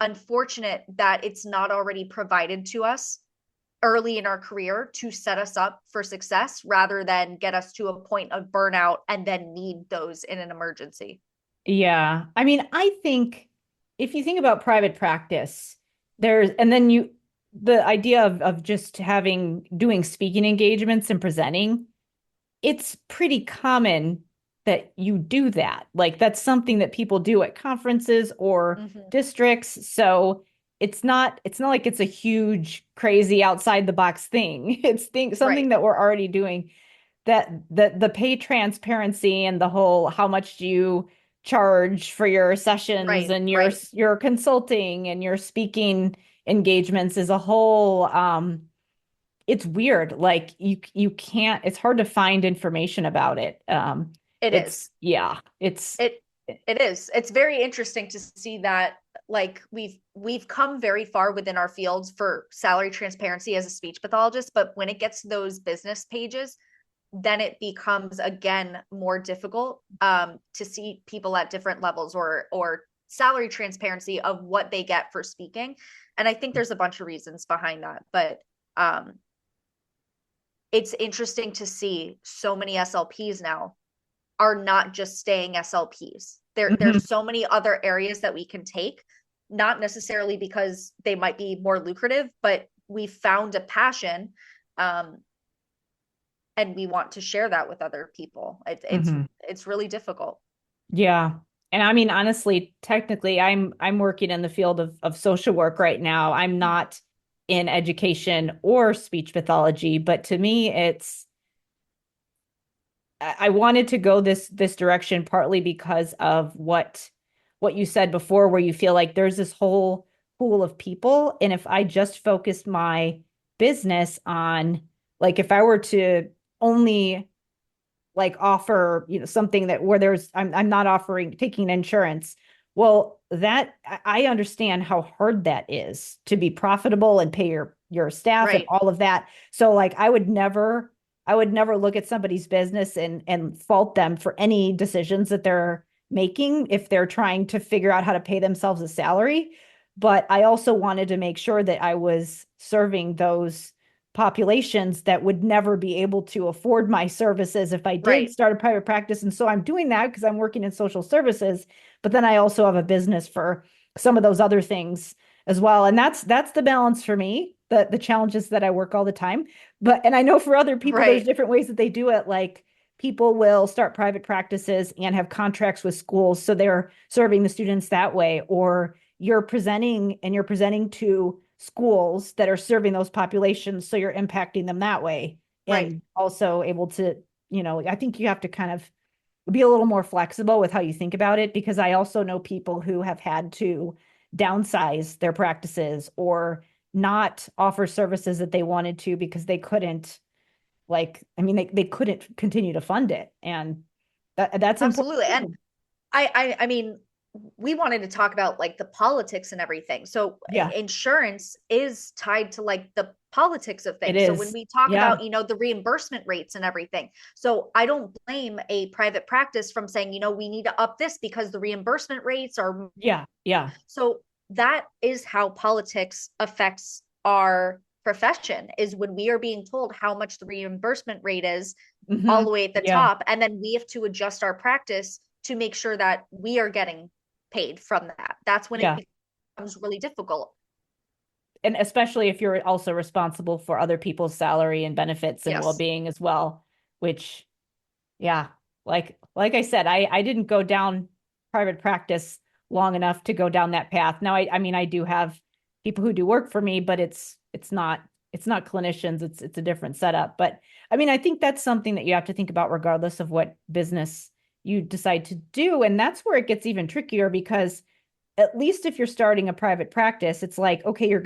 unfortunate that it's not already provided to us early in our career to set us up for success rather than get us to a point of burnout and then need those in an emergency. Yeah. I mean, I think if you think about private practice, and then the idea of just doing speaking engagements and presenting, it's pretty common that you do that. Like that's something that people do at conferences or Mm-hmm. districts. So it's not like it's a huge, crazy outside the box thing. Right, Something that we're already doing. That the pay transparency and the whole how much do you charge for your sessions right, and right. your consulting and your speaking engagements is a whole it's weird. Like you can't, it's hard to find information about it. It It's is. yeah, it's It it is. It's very interesting to see that, like, we've come very far within our fields for salary transparency as a speech pathologist, but when it gets to those business pages, then it becomes again more difficult to see people at different levels or salary transparency of what they get for speaking. And I think there's a bunch of reasons behind that, but um, it's interesting to see so many SLPs now are not just staying SLPs. mhm, There's so many other areas that we can take, not necessarily because they might be more lucrative, but we found a passion, um, and we want to share that with other people. mhm. It's really difficult. Yeah. And I mean, honestly, technically, I'm working in the field of social work right now. I'm not in education or speech pathology, but to me, I wanted to go this direction partly because of what you said before, where you feel like there's this whole pool of people, and if I just focused my business on, like, if I were to only like offer, something that where I'm not offering taking insurance. Well, that I understand how hard that is to be profitable and pay your staff and Right, all of that. So like I would never look at somebody's business and fault them for any decisions that they're making if they're trying to figure out how to pay themselves a salary. But I also wanted to make sure that I was serving those populations that would never be able to afford my services if I did right, start a private practice. And so I'm doing that because I'm working in social services, but then I also have a business for some of those other things as well. And that's the balance for me, the challenges that I work all the time. And I know for other people, there's right, different ways that they do it. Like people will start private practices and have contracts with schools. So they're serving the students that way, or you're presenting to schools that are serving those populations. So you're impacting them that way right, and also able to, I think you have to kind of be a little more flexible with how you think about it, because I also know people who have had to downsize their practices or not offer services that they wanted to because they couldn't, like, I mean, they couldn't continue to fund it. And that's important absolutely. And too. I mean, we wanted to talk about like the politics and everything. So Yeah, insurance is tied to like the politics of it things. So when is. we talk Yeah, about, the reimbursement rates and everything. So I don't blame a private practice from saying, we need to up this because the reimbursement rates are. yeah, yeah, So that is how politics affects our profession, is when we are being told how much the reimbursement rate is all the way at the yeah, top, and then we have to adjust our practice to make sure that we are getting paid from that. That's when it yeah. becomes really difficult. And especially if you're also responsible for other people's salary and benefits and Yes. well-being as well, which, yeah, like I said, I didn't go down private practice long enough to go down that path. Now, I mean, I do have people who do work for me, but it's not clinicians. It's a different setup. But I mean, I think that's something that you have to think about regardless of what business you decide to do. And that's where it gets even trickier because at least if you're starting a private practice, it's like, okay, you're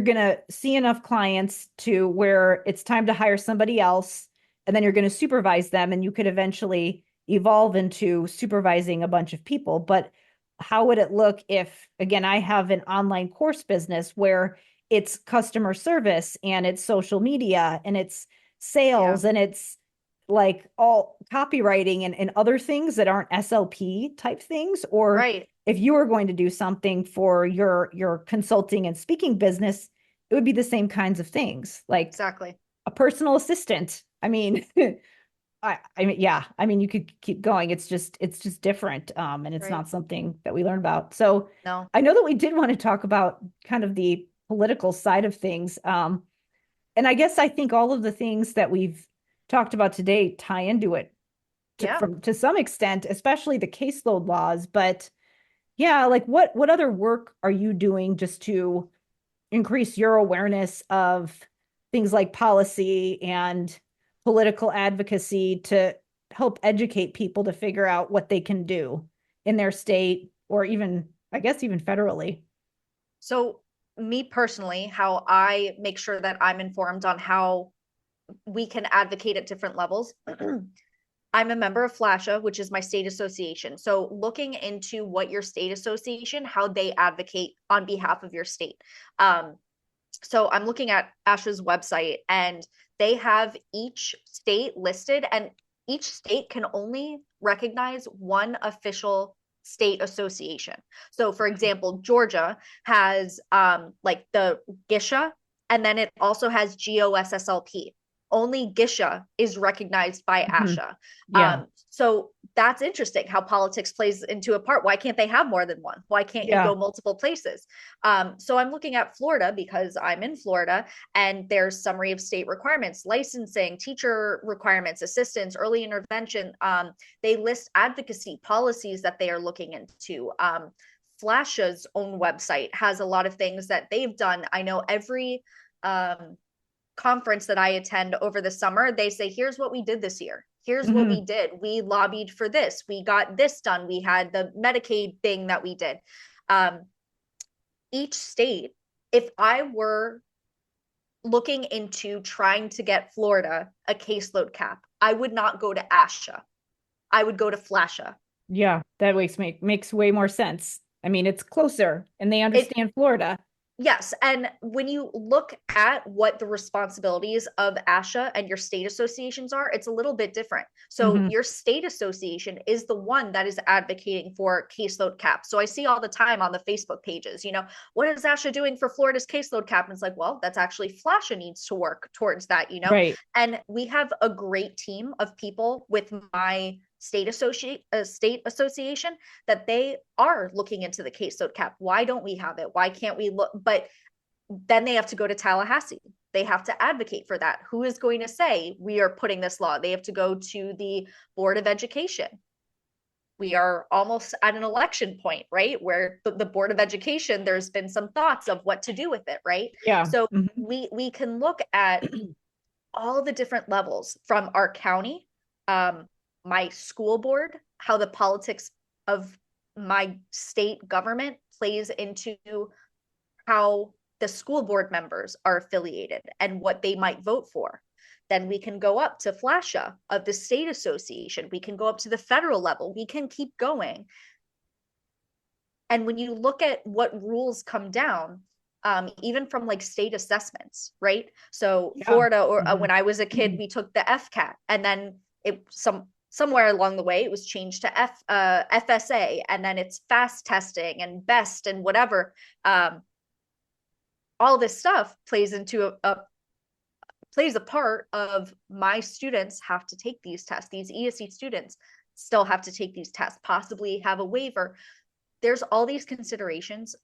gonna see enough clients to where it's time to hire somebody else, and then you're going to supervise them, and you could eventually evolve into supervising a bunch of people. But how would it look if, again, I have an online course business where it's customer service and it's social media and it's Yeah. sales and it's like all copywriting and other things that aren't SLP type things? Or Right. if you were going to do something for your consulting and speaking business, it would be the same kinds of things, like Exactly. a personal assistant. I mean, I mean, yeah, I mean, you could keep going. It's just different. And it's Right. not something that we learn about. So No. I know that we did want to talk about kind of the political side of things. And I guess I think all of the things that we've talked about today tie into it Yeah. to some extent, especially the caseload laws. But yeah, like what other work are you doing just to increase your awareness of things like policy and political advocacy to help educate people to figure out what they can do in their state or even, I guess, even federally? So me personally, how I make sure that I'm informed on how we can advocate at different levels. I'm a member of FLASHA, which is my state association. So looking into what your state association, how they advocate on behalf of your state. Um, so I'm looking at ASHA's website, and they have each state listed, and each state can only recognize one official state association. So for example, Georgia has like the GISHA, and then it also has GOSSLP. Only GISHA is recognized by Mhm. ASHA. Yeah. So that's interesting how politics plays into a part. Why can't they have more than one? Why can't you Yeah. go multiple places? So I'm looking at Florida because I'm in Florida, and there's summary of state requirements, licensing, teacher requirements, assistance, early intervention. They list advocacy policies that they are looking into. Flash's own website has a lot of things that they've done. I know every conference that I attend over the summer, they say, here's what we did this year. Here's what we Hmm. did. We lobbied for this. We got this done. We had the Medicaid thing that we did. Um, each state, if I were looking into trying to get Florida a caseload cap, I would not go to ASHA. I would go to FLASHA. Yeah. That makes way more sense. I mean, it's closer and they It understand Florida. Yes. And when you look at what the responsibilities of ASHA and your state associations are, it's a little bit different. So Hmm. your state association is the one that is advocating for caseload caps. So I see all the time on the Facebook pages, what is ASHA doing for Florida's caseload cap? And it's like, well, that's actually FLASHA needs to work towards that. Right. And we have a great team of people with my state association that they are looking into the caseload cap. Why don't we have it? Why can't we look? But then they have to go to Tallahassee. They have to advocate for that. Who is going to say we are putting this law? They have to go to the Board of Education. We are almost at an election point, right? Where the Board of Education, there's been some thoughts of what to do with it, right? Yeah. So Hmm. we can look at all the different levels from our county, my school board, how the politics of my state government plays into how the school board members are affiliated and what they might vote for. Then we can go up to FLASHA of the state association. We can go up to the federal level. We can keep going. And when you look at what rules come down, even from like state assessments, right? So Yeah. Florida, or Mhm. when I was a kid, we took the FCAT, and then somewhere along the way it was changed to FSA, and then it's fast testing and best and whatever. All this stuff plays into plays a part of my students have to take these tests. These ESE students still have to take these tests, possibly have a waiver. There's all these considerations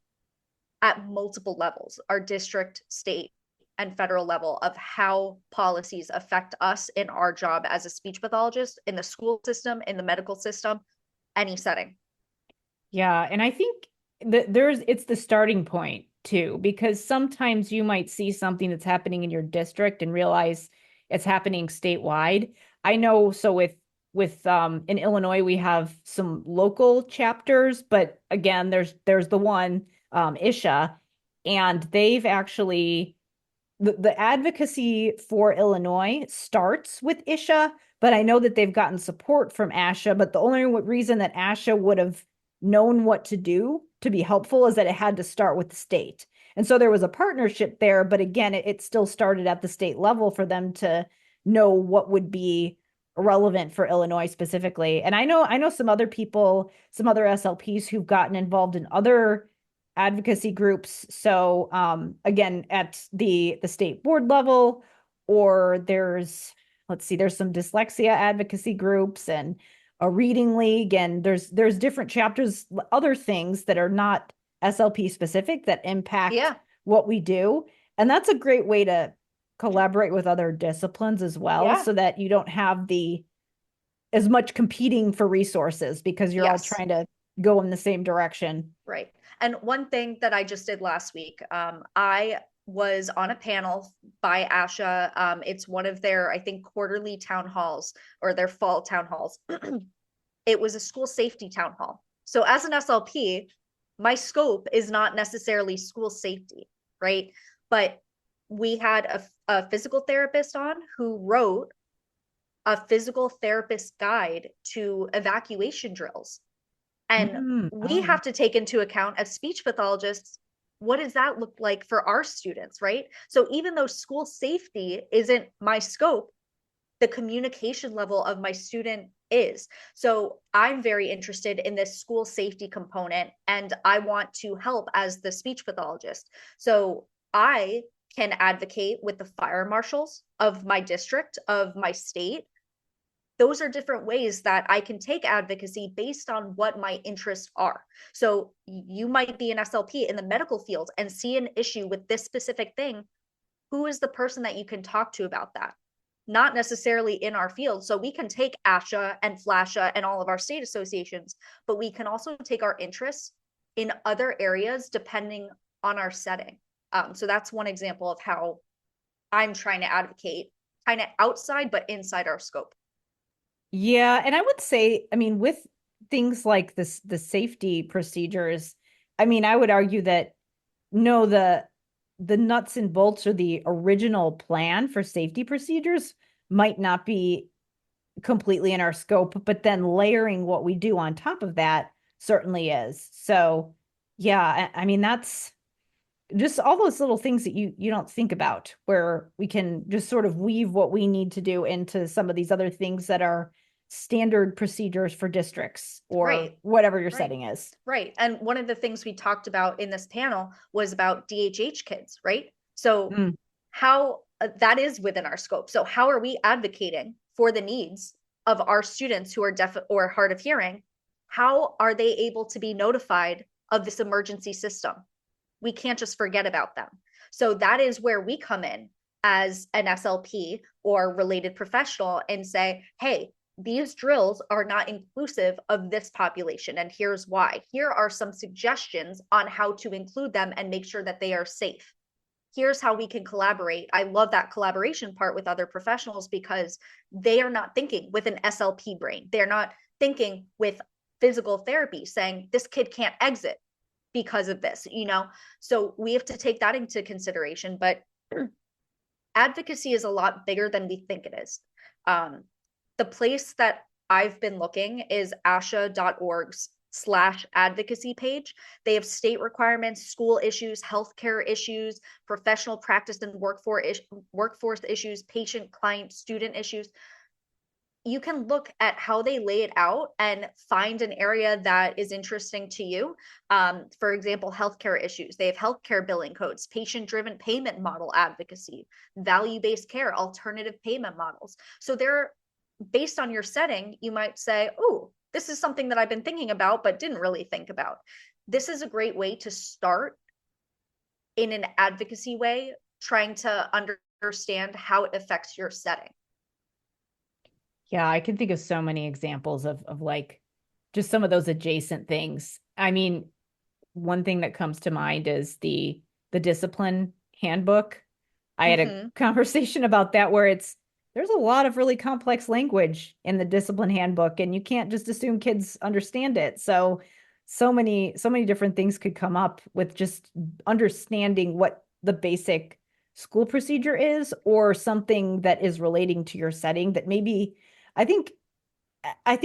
at multiple levels, our district, state, and federal level, of how policies affect us in our job as a speech pathologist, in the school system, in the medical system, any setting. Yeah, and I think it's the starting point too, because sometimes you might see something that's happening in your district and realize it's happening statewide. I know, so with in Illinois we have some local chapters, but again, there's the one ISHA, and they've actually the advocacy for Illinois starts with ISHA, but I know that they've gotten support from ASHA, but the only reason that ASHA would have known what to do to be helpful is that it had to start with the state. And so there was a partnership there, but again, it still started at the state level for them to know what would be relevant for Illinois specifically. And I know some other people, some other SLPs who've gotten involved in other advocacy groups. So again, at the state board level, or let's see, there's some dyslexia advocacy groups and a reading league, and there's different chapters, other things that are not SLP specific that impact what we do. And that's a great way to collaborate with other disciplines as well, so that you don't have as much competing for resources because you're all trying to go in the same direction. Right. And one thing that I just did last week, I was on a panel by ASHA. It's one of their, I think, quarterly town halls, or their fall town halls. It was a school safety town hall. So as an SLP, my scope is not necessarily school safety, right? But we had a physical therapist on who wrote a physical therapist guide to evacuation drills. And we have to take into account, as speech pathologists, what does that look like for our students, right? So even though school safety isn't my scope, the communication level of my student is. So I'm very interested in this school safety component, and I want to help as the speech pathologist. So I can advocate with the fire marshals of my district, of my state. Those are different ways that I can take advocacy based on what my interests are. So you might be an SLP in the medical field and see an issue with this specific thing. Who is the person that you can talk to about that? Not necessarily in our field. So we can take ASHA and FLASHA and all of our state associations, but we can also take our interests in other areas depending on our setting. So that's one example of how I'm trying to advocate, kind of outside but inside our scope. Yeah, and I would say, I mean, with things like this, the safety procedures, I mean, I would argue that no, the nuts and bolts or the original plan for safety procedures might not be completely in our scope, but then layering what we do on top of that certainly is. So, yeah, I mean, that's just all those little things that you don't think about, where we can just sort of weave what we need to do into some of these other things that are standard procedures for districts or whatever your setting is. Right. And one of the things we talked about in this panel was about DHH kids, right? So how that is within our scope. So how are we advocating for the needs of our students who are deaf or hard of hearing? How are they able to be notified of this emergency system? We can't just forget about them. So that is where we come in as an SLP or related professional and say, hey, these drills are not inclusive of this population, and here's why. Here are some suggestions on how to include them and make sure that they are safe. Here's how we can collaborate. I love that collaboration part with other professionals, because they are not thinking with an SLP brain. They're not thinking with physical therapy saying this kid can't exit because of this, So we have to take that into consideration. But advocacy is a lot bigger than we think it is. The place that I've been looking is asha.org's /advocacy page. They have state requirements, school issues, healthcare issues, professional practice and workforce issues, patient, client, student issues. You can look at how they lay it out and find an area that is interesting to you. For example, healthcare issues. They have healthcare billing codes, patient-driven payment model advocacy, value-based care, alternative payment models. So they're based on your setting, you might say, oh, this is something that I've been thinking about, but didn't really think about. This is a great way to start in an advocacy way, trying to understand how it affects your setting. Yeah, I can think of so many examples of like just some of those adjacent things. I mean, one thing that comes to mind is the discipline handbook. I had a conversation about that where there's a lot of really complex language in the discipline handbook, and you can't just assume kids understand it. So many different things could come up with just understanding what the basic school procedure is, or something that is relating to your setting that maybe I think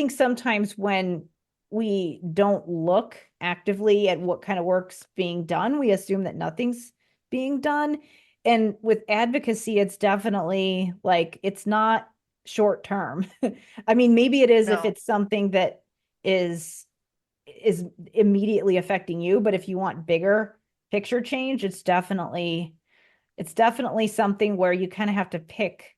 sometimes when we don't look actively at what kind of work's being done, we assume that nothing's being done. And with advocacy, it's definitely like, it's not short term. I mean, maybe it is if it's something that is immediately affecting you, but if you want bigger picture change, it's definitely something where you kind of have to pick.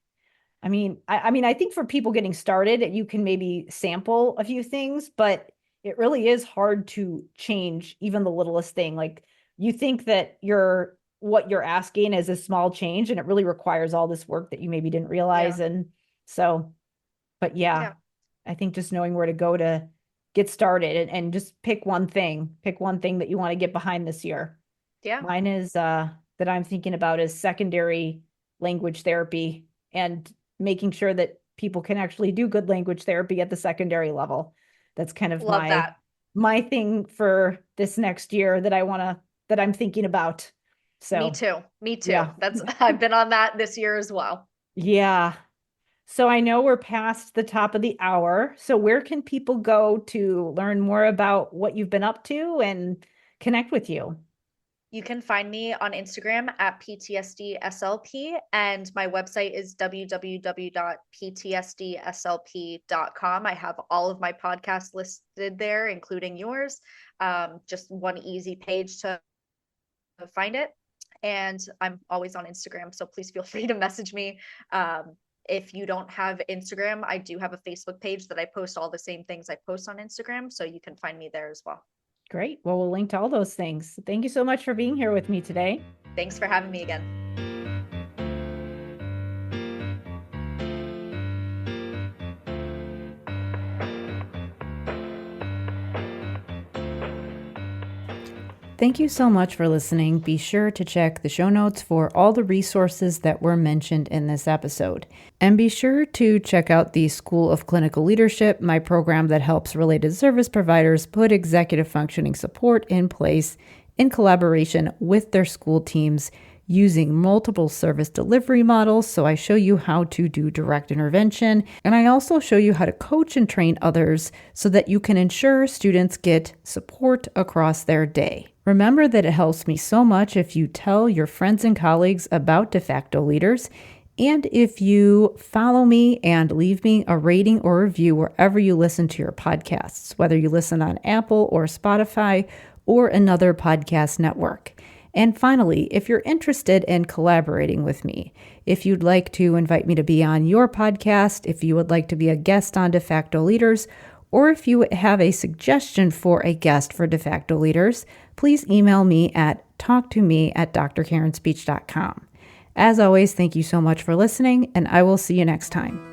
I mean, I think for people getting started, you can maybe sample a few things, but it really is hard to change even the littlest thing. Like, you think that what you're asking is a small change, and it really requires all this work that you maybe didn't realize. Yeah. And so, but yeah, I think just knowing where to go to get started and just pick one thing that you want to get behind this year. Yeah. Mine is, that I'm thinking about is secondary language therapy, and making sure that people can actually do good language therapy at the secondary level. That's kind of my thing for this next year that I'm thinking about. So me too. Yeah. I've been on that this year as well. Yeah. So I know we're past the top of the hour. So where can people go to learn more about what you've been up to and connect with you? You can find me on Instagram at PTSD SLP, and my website is www.ptsdslp.com. I have all of my podcasts listed there, including yours. Just one easy page to find it. And I'm always on Instagram, so please feel free to message me. If you don't have Instagram, I do have a Facebook page that I post all the same things I post on Instagram, so you can find me there as well. Great. Well, we'll link to all those things. Thank you so much for being here with me today. Thanks for having me again. Thank you so much for listening. Be sure to check the show notes for all the resources that were mentioned in this episode. And be sure to check out the School of Clinical Leadership, my program that helps related service providers put executive functioning support in place in collaboration with their school teams using multiple service delivery models. So I show you how to do direct intervention, and I also show you how to coach and train others so that you can ensure students get support across their day. Remember that it helps me so much if you tell your friends and colleagues about De Facto Leaders, and if you follow me and leave me a rating or review wherever you listen to your podcasts, whether you listen on Apple or Spotify or another podcast network. And finally, if you're interested in collaborating with me, if you'd like to invite me to be on your podcast, if you would like to be a guest on De Facto Leaders, or if you have a suggestion for a guest for De Facto Leaders, please email me at talktome@drkarenspeech.com. As always, thank you so much for listening, and I will see you next time.